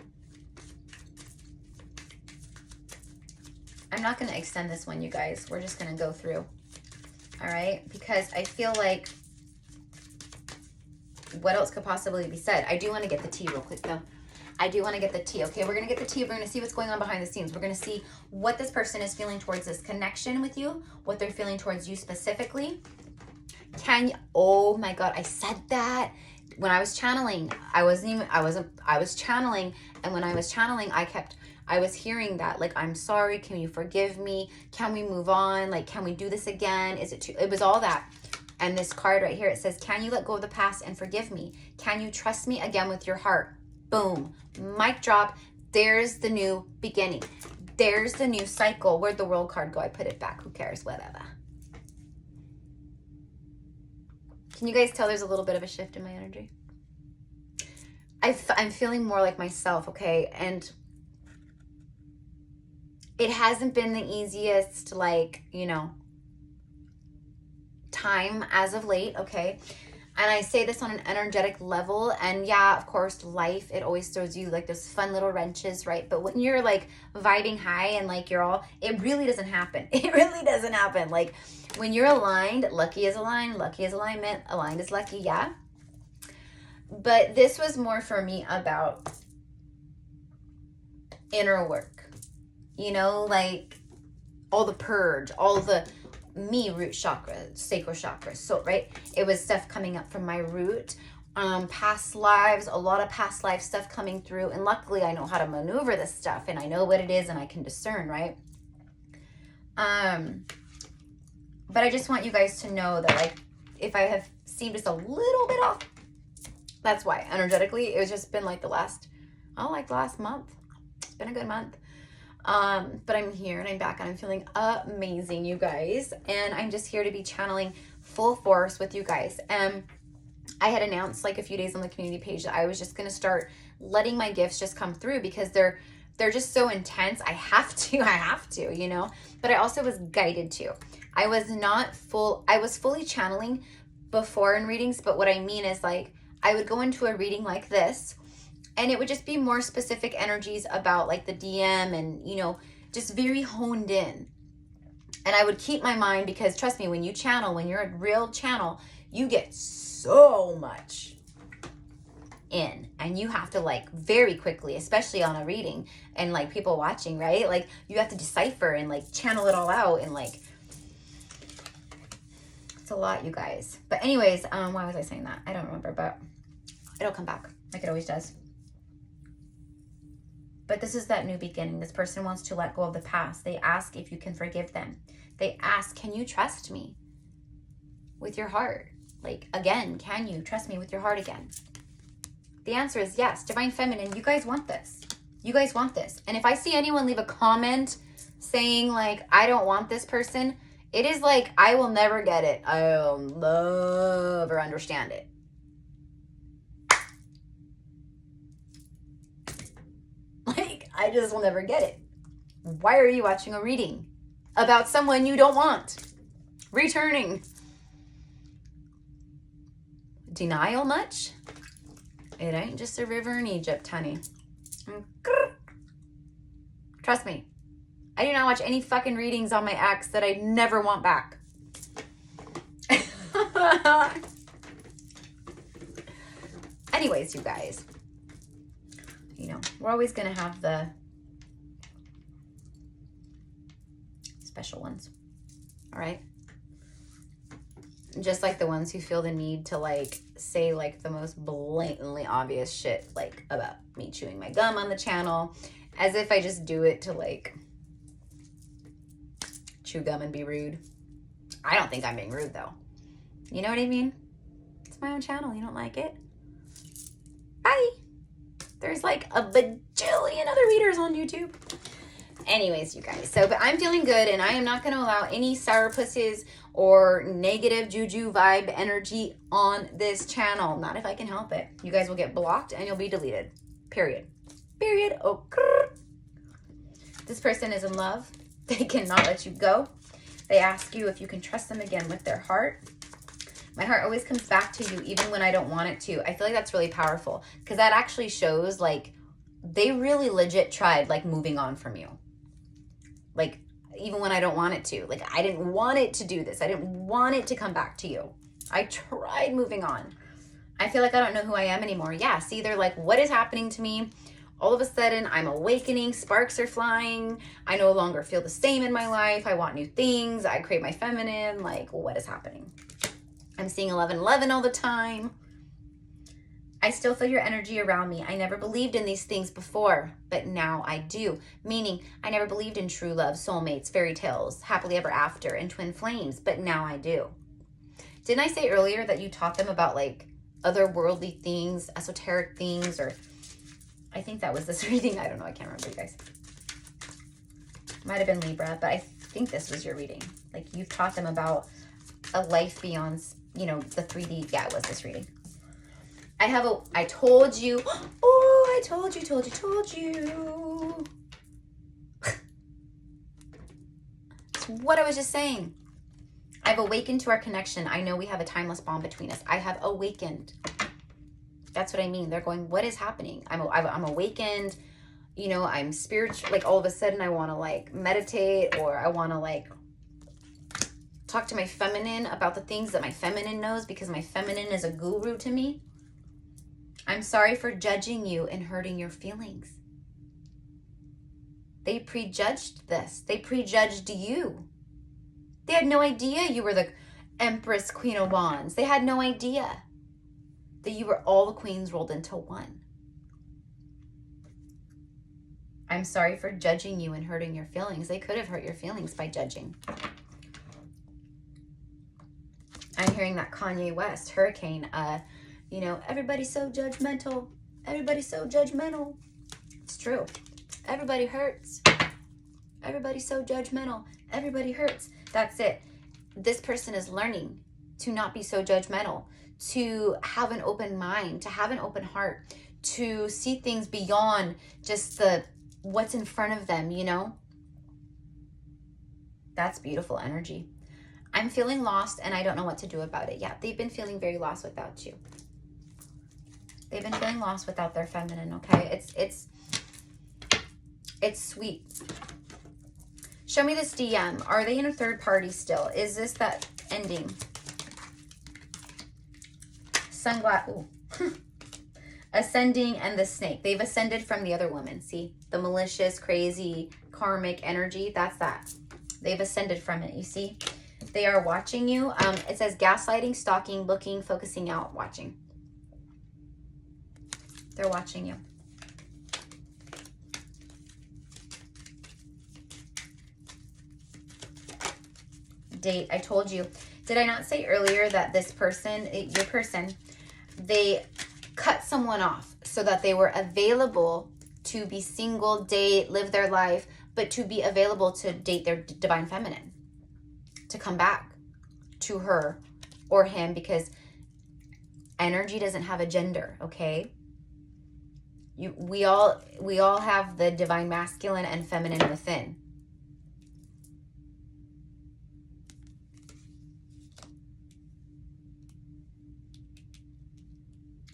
not going to extend this one, you guys. We're just going to go through. All right? Because I feel like what else could possibly be said? I do want to get the tea real quick, though. I do want to get the tea, okay? We're going to get the tea. We're going to see what's going on behind the scenes. We're going to see what this person is feeling towards this connection with you, what they're feeling towards you specifically. Can you, oh my God, I said that. When I was channeling, I was channeling. And when I was channeling, I was hearing that, like, I'm sorry, can you forgive me? Can we move on? Like, can we do this again? Is it too, it was all that. And this card right here, it says, can you let go of the past and forgive me? Can you trust me again with your heart? Boom. Mic drop. There's the new beginning. There's the new cycle. Where'd the world card go? I put it back. Who cares? Whatever. Can you guys tell there's a little bit of a shift in my energy? I'm feeling more like myself, okay? And it hasn't been the easiest, like, you know, time as of late, okay? And I say this on an energetic level. And yeah, of course, life, it always throws you like those fun little wrenches, right? But when you're like vibing high and like you're all, it really doesn't happen. It really doesn't happen. Like when you're aligned, lucky is aligned, lucky is alignment, aligned is lucky, yeah? But this was more for me about inner work, you know, like all the purge, all the me root chakra, sacral chakra. So, right, it was stuff coming up from my root, past lives, a lot of past life stuff coming through. And luckily I know how to maneuver this stuff and I know what it is and I can discern, right? But I just want you guys to know that, like, if I have seemed just a little bit off, that's why. Energetically, it's just been like the last month. It's been a good month. But I'm here and I'm back and I'm feeling amazing, you guys. And I'm just here to be channeling full force with you guys. I had announced like a few days on the community page that I was just going to start letting my gifts just come through because they're just so intense. I have to, you know, but I also was guided to. I was fully channeling before in readings, but what I mean is like, I would go into a reading like this and it would just be more specific energies about like the DM and, you know, just very honed in. And I would keep my mind because trust me, when you channel, when you're a real channel, you get so much in and you have to like very quickly, especially on a reading and like people watching, right? Like you have to decipher and like channel it all out and like, it's a lot, you guys. But anyways, why was I saying that? I don't remember, but it'll come back like it always does. But this is that new beginning. This person wants to let go of the past. They ask if you can forgive them. They ask, can you trust me with your heart? Like, again, can you trust me with your heart again? The answer is yes. Divine Feminine, you guys want this. You guys want this. And if I see anyone leave a comment saying like, I don't want this person, it is like, I will never get it. I'll never understand it. Like, I just will never get it. Why are you watching a reading about someone you don't want? Returning. Denial much? It ain't just a river in Egypt, honey. Trust me. I do not watch any fucking readings on my ex that I never want back. Anyways, you guys. You know, we're always going to have the special ones. All right? Just like the ones who feel the need to like say like the most blatantly obvious shit like about me chewing my gum on the channel as if I just do it to like chew gum and be rude. I don't think I'm being rude though. You know what I mean? It's my own channel. You don't like it? Bye. There's like a bajillion other readers on YouTube. Anyways, you guys. So, but I'm feeling good and I am not going to allow any sourpusses or negative juju vibe energy on this channel. Not if I can help it. You guys will get blocked and you'll be deleted. Period. Period. Oh. This person is in love. They cannot let you go. They ask you if you can trust them again with their heart. My heart always comes back to you even when I don't want it to. I feel like that's really powerful because that actually shows like they really legit tried like moving on from you. Like even when I don't want it to. Like I didn't want it to do this. I didn't want it to come back to you. I tried moving on. I feel like I don't know who I am anymore. Yeah, see, they're like, what is happening to me? All of a sudden, I'm awakening. Sparks are flying. I no longer feel the same in my life. I want new things. I crave my feminine. Like, what is happening? I'm seeing 1111 all the time. I still feel your energy around me. I never believed in these things before, but now I do. Meaning, I never believed in true love, soulmates, fairy tales, happily ever after, and twin flames, but now I do. Didn't I say earlier that you taught them about like otherworldly things, esoteric things, or I think that was this reading. I don't know. I can't remember, you guys. Might have been Libra, but I think this was your reading. Like, you taught them about a life beyond, you know, the 3D. Yeah, it was this reading. I told you. Oh, I told you. It's what I was just saying. I've awakened to our connection. I know we have a timeless bond between us. I have awakened. That's what I mean. They're going, what is happening? I'm awakened. You know, I'm spiritual. Like, all of a sudden I want to like meditate, or I want to like talk to my feminine about the things that my feminine knows, because my feminine is a guru to me. I'm sorry for judging you and hurting your feelings. They prejudged this. They prejudged you. They had no idea you were the Empress, Queen of Wands. They had no idea that you were all the queens rolled into one. I'm sorry for judging you and hurting your feelings. They could have hurt your feelings by judging. I'm hearing that Kanye West, Hurricane, you know, everybody's so judgmental. Everybody's so judgmental. It's true. Everybody hurts. Everybody's so judgmental. Everybody hurts. That's it. This person is learning to not be so judgmental, to have an open mind, to have an open heart, to see things beyond just what's in front of them, you know? That's beautiful energy. I'm feeling lost and I don't know what to do about it. Yeah, they've been feeling very lost without you. They've been feeling lost without their feminine, okay? It's sweet. Show me this DM. Are they in a third party still? Is this that ending? Sunglass. Ascending and the snake. They've ascended from the other woman. See? The malicious, crazy, karmic energy. That's that. They've ascended from it. You see? They are watching you. It says gaslighting, stalking, looking, focusing out, watching. They're watching you. Date. I told you. Did I not say earlier that this person, your person, they cut someone off so that they were available to be single, date, live their life, but to be available to date their divine feminine, to come back to her or him, because energy doesn't have a gender, okay? We all have the divine masculine and feminine within.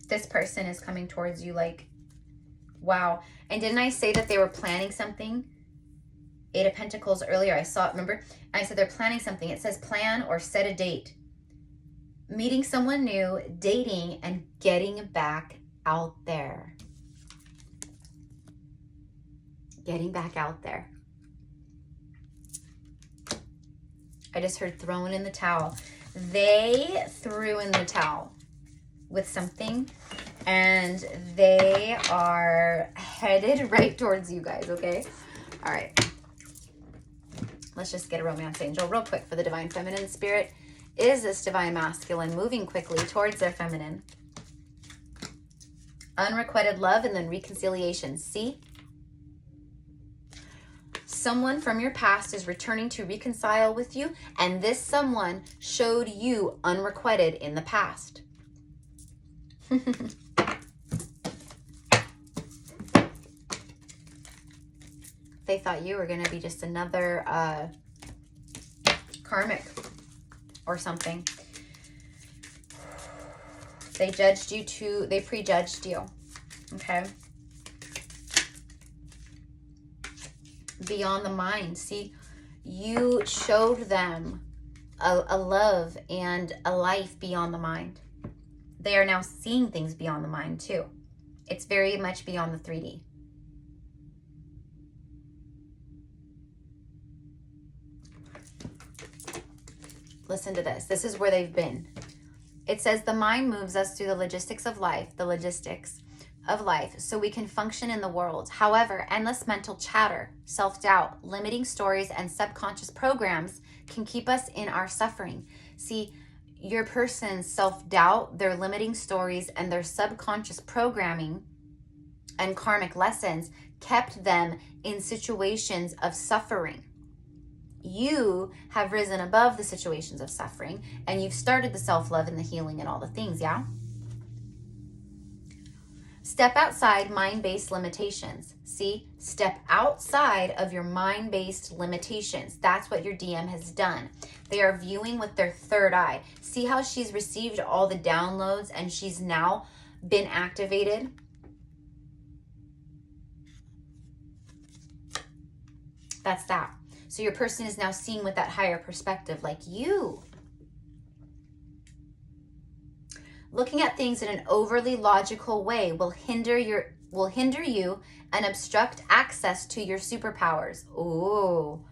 This person is coming towards you like, wow. And didn't I say that they were planning something? 8 of Pentacles earlier. I saw it, remember? I said they're planning something. It says plan or set a date. Meeting someone new, dating, and getting back out there. Getting back out there. I just heard throwing in the towel. They threw in the towel with something, and they are headed right towards you guys, okay? All right. Let's just get a romance angel real quick for the divine feminine spirit. Is this divine masculine moving quickly towards their feminine? Unrequited love and then reconciliation. See? Someone from your past is returning to reconcile with you, and this someone showed you unrequited in the past. They thought you were going to be just another karmic or something. They judged you too. They prejudged you. Okay. Beyond the mind. See, you showed them a love and a life beyond the mind. They are now seeing things beyond the mind too. It's very much beyond the 3D. Listen to this. This is where they've been. It says the mind moves us through the logistics of life, so we can function in the world. However, endless mental chatter, self-doubt, limiting stories, and subconscious programs can keep us in our suffering. See, your person's self-doubt, their limiting stories, and their subconscious programming and karmic lessons kept them in situations of suffering. You have risen above the situations of suffering, and you've started the self-love and the healing and all the things, yeah? Step outside mind-based limitations. See? Step outside of your mind-based limitations. That's what your DM has done. They are viewing with their third eye. See how she's received all the downloads and she's now been activated? That's that. So your person is now seeing with that higher perspective, like you. Looking at things in an overly logical way will hinder you and obstruct access to your superpowers. Oh,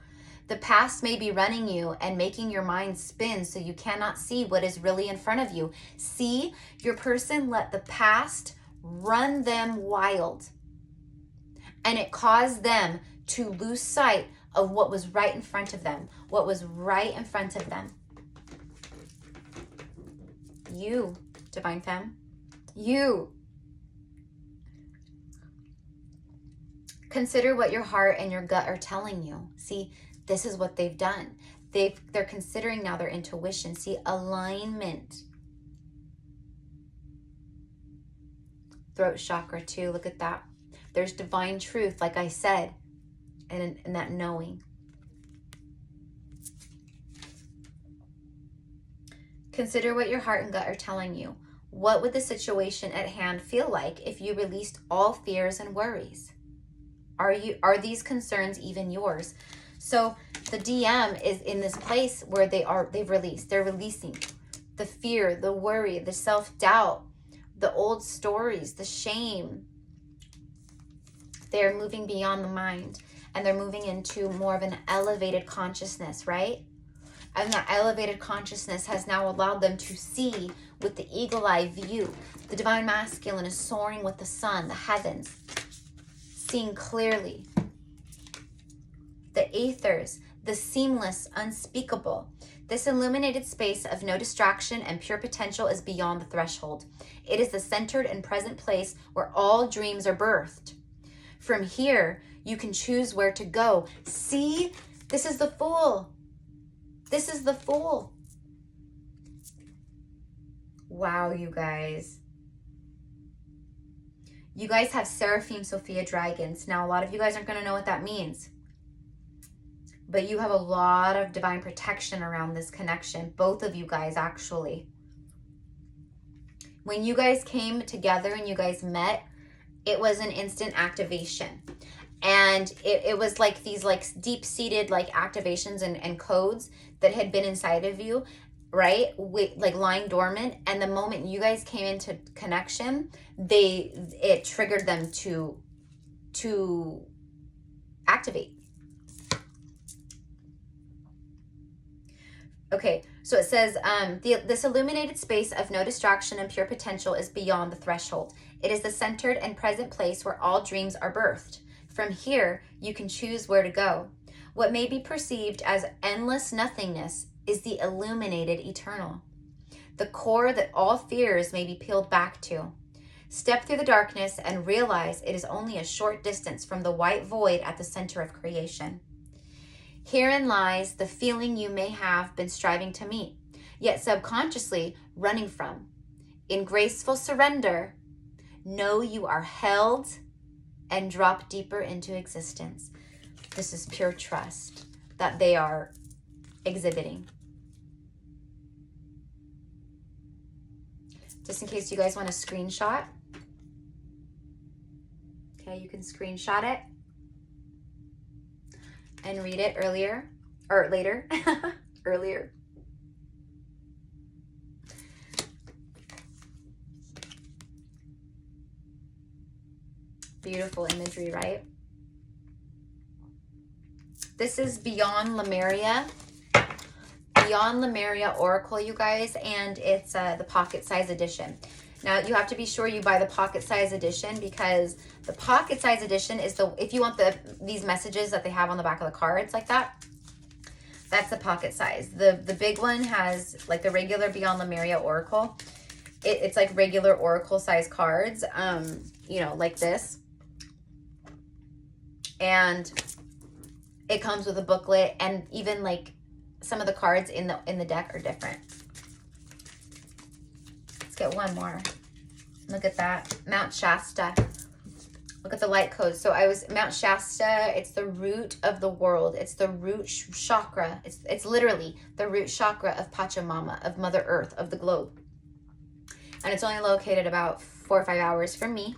the past may be running you and making your mind spin so you cannot see what is really in front of you. See, your person let the past run them wild, and it caused them to lose sight of what was right in front of them. What was right in front of them. You, Divine Femme. You. Consider what your heart and your gut are telling you. See, this is what they've done. They're considering now their intuition. See, alignment. Throat chakra too. Look at that. There's divine truth, like I said, and that knowing. Consider what your heart and gut are telling you. What would the situation at hand feel like if you released all fears and worries? Are these concerns even yours? So the DM is in this place where they're releasing the fear, the worry, the self-doubt, the old stories, the shame. They're moving beyond the mind, and they're moving into more of an elevated consciousness, right? And that elevated consciousness has now allowed them to see with the eagle eye view. The divine masculine is soaring with the sun, the heavens, seeing clearly. The ethers, the seamless, unspeakable. This illuminated space of no distraction and pure potential is beyond the threshold. It is the centered and present place where all dreams are birthed. From here, you can choose where to go. See, this is the Fool. This is the Fool. Wow, you guys. You guys have Seraphim Sophia dragons. Now, a lot of you guys aren't going to know what that means. But you have a lot of divine protection around this connection. Both of you guys, actually. When you guys came together and you guys met, it was an instant activation. And it was like these like deep-seated like activations and codes that had been inside of you, right? Like lying dormant. And the moment you guys came into connection, it triggered them to activate. Okay, so it says, this illuminated space of no distraction and pure potential is beyond the threshold. It is the centered and present place where all dreams are birthed. From here, you can choose where to go. What may be perceived as endless nothingness is the illuminated eternal, the core that all fears may be peeled back to. Step through the darkness and realize it is only a short distance from the white void at the center of creation. Herein lies the feeling you may have been striving to meet, yet subconsciously running from. In graceful surrender, know you are held and drop deeper into existence. This is pure trust that they are exhibiting. Just in case you guys want to screenshot. Okay, you can screenshot it and read it later. Earlier. Beautiful imagery, right? This is Beyond Lemuria. Beyond Lemuria Oracle, you guys, and it's the pocket size edition. Now, you have to be sure you buy the pocket size edition, because the pocket size edition is if you want these messages that they have on the back of the cards like that, that's the pocket size. The big one has like the regular Beyond Lemuria Oracle. It's like regular Oracle size cards, you know, like this. And it comes with a booklet, and even like some of the cards in the deck are different. Let's get one more. Look at that. Mount Shasta. Look at the light codes. So Mount Shasta, it's the root of the world. It's the root chakra. It's literally the root chakra of Pachamama, of Mother Earth, of the globe. And it's only located about 4 or 5 hours from me.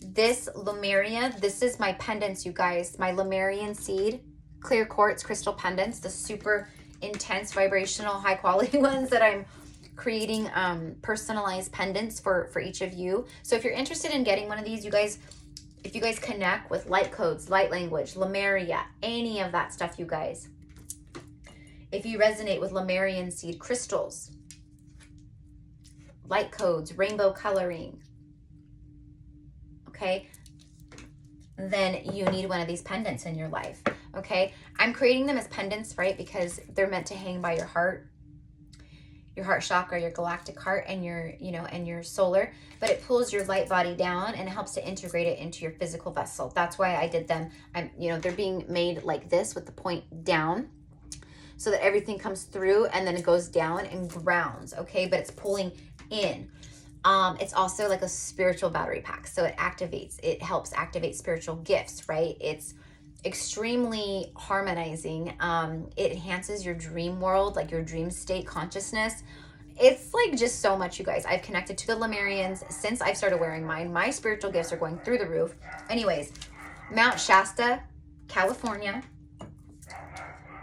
This Lemuria, this is my pendants, you guys. My Lemurian seed, clear quartz crystal pendants, the super intense vibrational high quality ones that I'm creating personalized pendants for each of you. So if you're interested in getting one of these, you guys, if you guys connect with light codes, light language, Lemuria, any of that stuff, you guys, if you resonate with Lemurian seed crystals, light codes, rainbow coloring, okay, then you need one of these pendants in your life. Okay, I'm creating them as pendants, right, because they're meant to hang by your heart chakra, your galactic heart, and your, you know, and your solar, but it pulls your light body down and it helps to integrate it into your physical vessel. That's why I did them. You know, they're being made like this with the point down so that everything comes through and then it goes down and grounds, okay, but it's pulling in. It's also like a spiritual battery pack, so it helps activate spiritual gifts, right? It's extremely harmonizing. It enhances your dream world, like your dream state consciousness. It's like just so much, you guys. I've connected to the Lemurians since I've started wearing mine. My spiritual gifts are going through the roof. Anyways, Mount Shasta, California.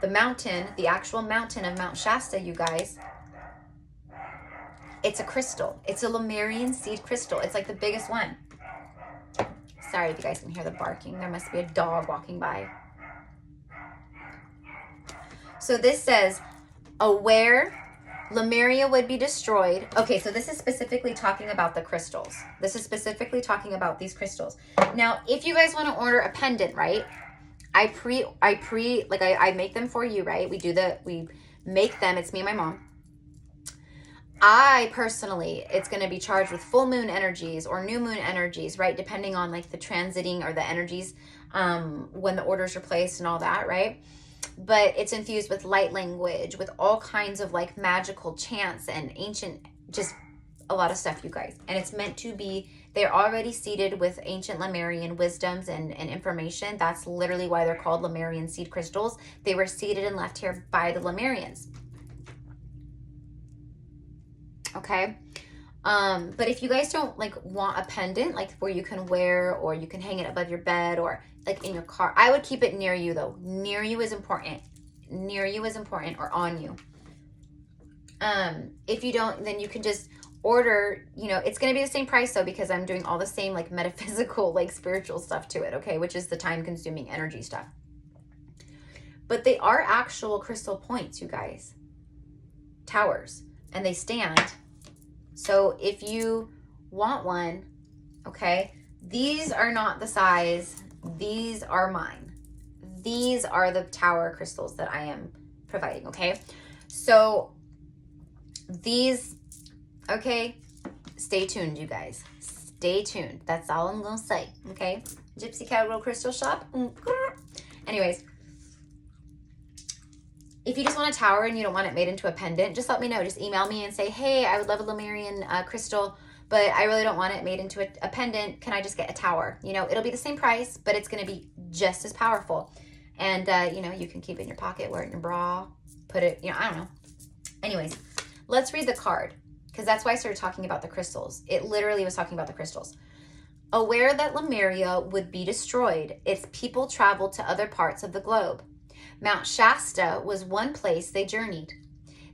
The mountain, the actual mountain of Mount Shasta, you guys. It's a crystal. It's a Lemurian seed crystal. It's like the biggest one. Sorry if you guys can hear the barking. There must be a dog walking by. So this says, aware Lemuria would be destroyed. Okay, so this is specifically talking about the crystals. This is specifically talking about these crystals. Now, if you guys want to order a pendant, right? I make them for you, right? We make them. It's me and my mom. I personally, it's going to be charged with full moon energies or new moon energies, right? Depending on like the transiting or the energies when the orders are placed and all that, right? But it's infused with light language, with all kinds of like magical chants and ancient, just a lot of stuff, you guys. And it's meant to be, they're already seeded with ancient Lemurian wisdoms and information. That's literally why they're called Lemurian seed crystals. They were seeded and left here by the Lemurians. Okay, but if you guys don't like want a pendant like where you can wear or you can hang it above your bed or like in your car, I would keep it near you though. Near you is important. Near you is important, or on you. If you don't, then you can just order, you know, it's going to be the same price though, because I'm doing all the same like metaphysical, like spiritual stuff to it. Okay, which is the time consuming energy stuff. But they are actual crystal points, you guys. Towers, and they stand. So if you want one, okay, these are not the size. These are mine. These are the tower crystals that I am providing, okay? So these, okay, stay tuned, you guys. Stay tuned. That's all I'm going to say, okay? Gypsy Cowgirl Crystal Shop. Anyways, if you just want a tower and you don't want it made into a pendant, just let me know. Just email me and say, hey, I would love a Lemurian crystal, but I really don't want it made into a pendant. Can I just get a tower? You know, it'll be the same price, but it's going to be just as powerful. And, you know, you can keep it in your pocket, wear it in your bra, put it, you know, I don't know. Anyways, let's read the card, because that's why I started talking about the crystals. It literally was talking about the crystals. Aware that Lemuria would be destroyed, its people traveled to other parts of the globe. Mount Shasta was one place they journeyed.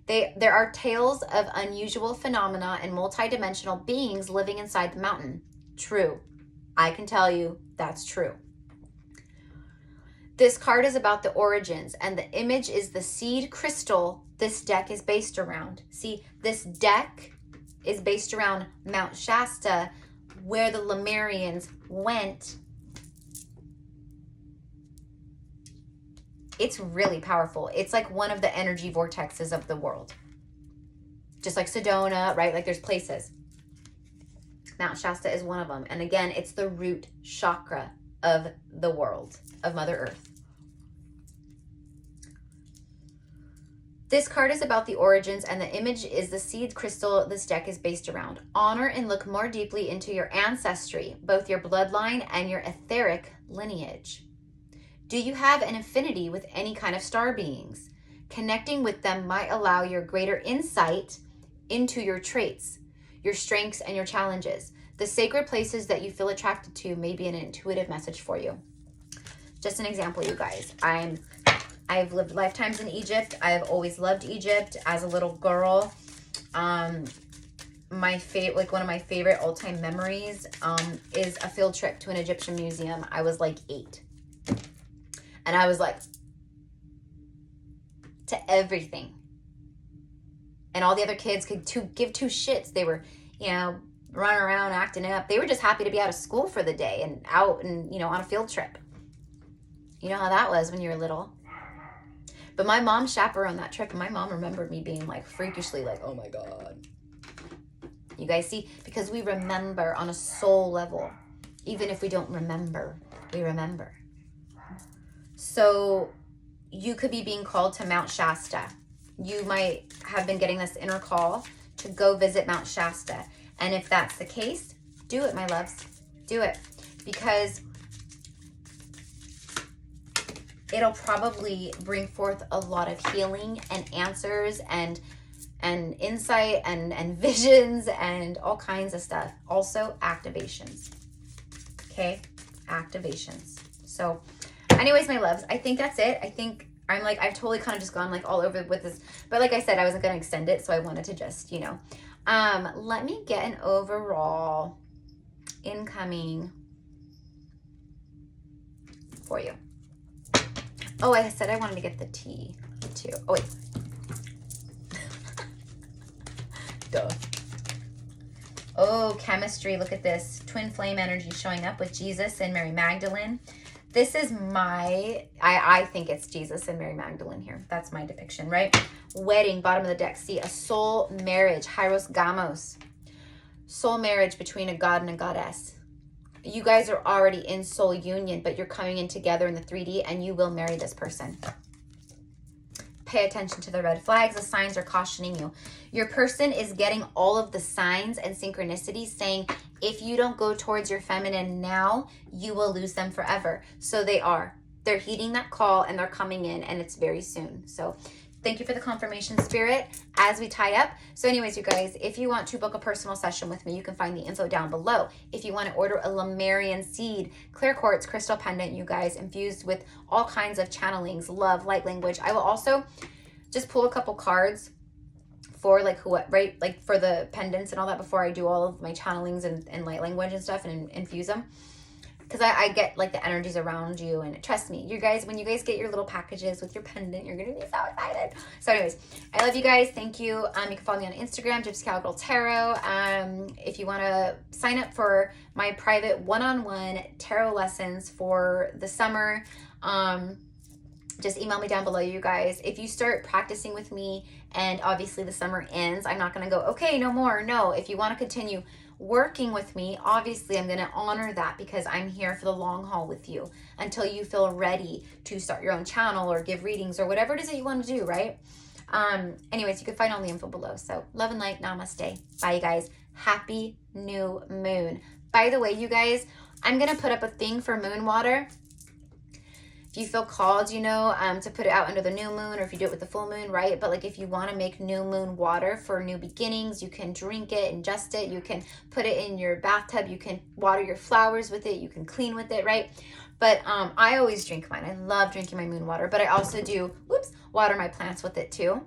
There are tales of unusual phenomena and multidimensional beings living inside the mountain. True. I can tell you that's true. This card is about the origins, and the image is the seed crystal this deck is based around. See, this deck is based around Mount Shasta, where the Lemurians went. It's really powerful. It's like one of the energy vortexes of the world. Just like Sedona, right? Like there's places. Mount Shasta is one of them. And again, it's the root chakra. of the world, of Mother Earth. This card is about the origins, and the image is the seed crystal this deck is based around. Honor and look more deeply into your ancestry, both your bloodline and your etheric lineage. Do you have an affinity with any kind of star beings? Connecting with them might allow your greater insight into your traits, your strengths, and your challenges. The sacred places that you feel attracted to may be an intuitive message for you. Just an example, you guys. I've lived lifetimes in Egypt. I've always loved Egypt as a little girl. One of my favorite all-time memories is a field trip to an Egyptian museum. I was like 8. And I was like, to everything. And all the other kids could give two shits. They were, running around acting up. They were just happy to be out of school for the day and out and, on a field trip. You know how that was when you were little. But my mom chaperoned that trip, and my mom remembered me being like freakishly like, oh my God. You guys see? Because we remember on a soul level. Even if we don't remember, we remember. So you could be being called to Mount Shasta. You might have been getting this inner call to go visit Mount Shasta. And if that's the case, do it, my loves. Do it. Because it'll probably bring forth a lot of healing and answers and insight and visions and all kinds of stuff. Also, activations. Okay? Activations. So, anyways, my loves, I think that's it. I think I've totally kind of just gone like all over with this. But like I said, I wasn't going to extend it. So I wanted to just, let me get an overall incoming for you. Oh, I said I wanted to get the tea too. Oh, wait. Duh. Oh, chemistry. Look at this. Twin flame energy showing up with Jesus and Mary Magdalene. This is I think it's Jesus and Mary Magdalene here. That's my depiction, right? Wedding, bottom of the deck. See, a soul marriage. Hieros Gamos. Soul marriage between a god and a goddess. You guys are already in soul union, but you're coming in together in the 3D, and you will marry this person. Pay attention to the red flags. The signs are cautioning you. Your person is getting all of the signs and synchronicities saying, if you don't go towards your feminine now, you will lose them forever. So they're heeding that call, and they're coming in, and it's very soon. So thank you for the confirmation, Spirit, as we tie up. So anyways, you guys, if you want to book a personal session with me, you can find the info down below. If you want to order a Lemurian seed, clear quartz crystal pendant, you guys, infused with all kinds of channelings, love, light language. I will also just pull a couple cards for for the pendants and all that before I do all of my channelings and light language and stuff and infuse them. Because I get like the energies around you, and trust me, you guys, when you guys get your little packages with your pendant, you're gonna be so excited. So anyways, I love you guys. Thank you. You can follow me on Instagram, Gypsy Cowgirl Tarot. If you want to sign up for my private one-on-one tarot lessons for the summer, just email me down below, you guys. If you start practicing with me and obviously the summer ends, I'm not gonna go, okay, no more. No, if you want to continue working with me, obviously I'm going to honor that, because I'm here for the long haul with you until you feel ready to start your own channel or give readings or whatever it is that you want to do, right? Anyways, you can find all the info below. So love and light. Namaste. Bye, you guys. Happy new moon. By the way, you guys, I'm going to put up a thing for moon water. If you feel called, to put it out under the new moon, or if you do it with the full moon, right? But like if you want to make new moon water for new beginnings, you can drink it, ingest it. You can put it in your bathtub. You can water your flowers with it. You can clean with it, right? But I always drink mine. I love drinking my moon water, but I also do, water my plants with it too.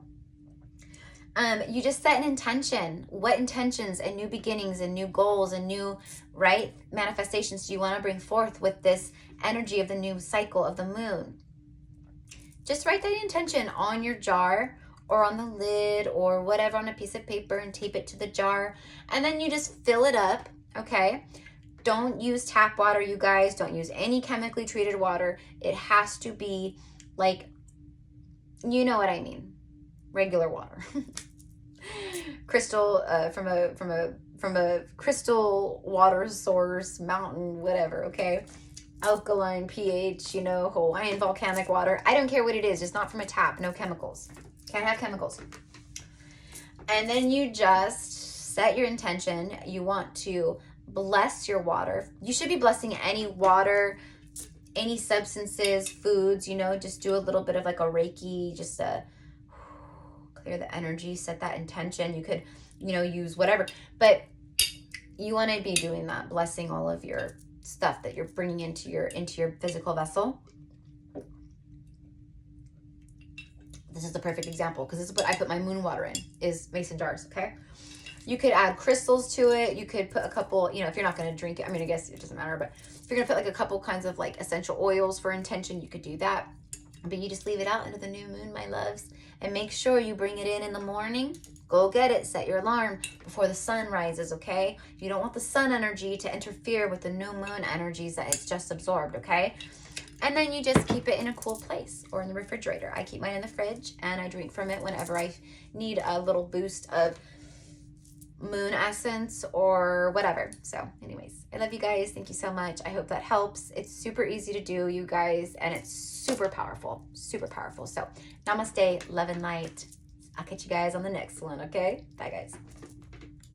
You just set an intention. What intentions and new beginnings and new goals and new, right, manifestations do you want to bring forth with this energy of the new cycle of the moon? Just write that intention on your jar or on the lid or whatever, on a piece of paper, and tape it to the jar. And then you just fill it up, okay? Don't use tap water, you guys. Don't use any chemically treated water. It has to be like, you know what I mean. Regular water. Crystal from a crystal water source, mountain, whatever, okay? alkaline pH, you know, Hawaiian volcanic water. I don't care what it is, just not from a tap, no chemicals. Can't have chemicals. And then you just set your intention. You want to bless your water. You should be blessing any water, any substances, foods, you know, just do a little bit of like a Reiki, just to clear the energy, set that intention. You could, you know, use whatever, but you want to be doing that, blessing all of your stuff that you're bringing into your physical vessel. This is the perfect example because this is what I put my moon water in, is mason jars, okay? You could add crystals to it. You could put a couple, you know, if you're not going to drink it, I mean, I guess it doesn't matter, but if you're going to put like a couple kinds of like essential oils for intention, you could do that. But you just leave it out into the new moon, my loves, and make sure you bring it in the morning. Go get it, set your alarm before the sun rises, okay? You don't want the sun energy to interfere with the new moon energies that it's just absorbed, okay? And then you just keep it in a cool place or in the refrigerator. I keep mine in the fridge and I drink from it whenever I need a little boost of moon essence or whatever. So anyways, I love you guys. Thank you so much. I hope that helps. It's super easy to do, you guys, and it's super powerful, super powerful. So namaste, love and light. I'll catch you guys on the next one, okay? Bye, guys.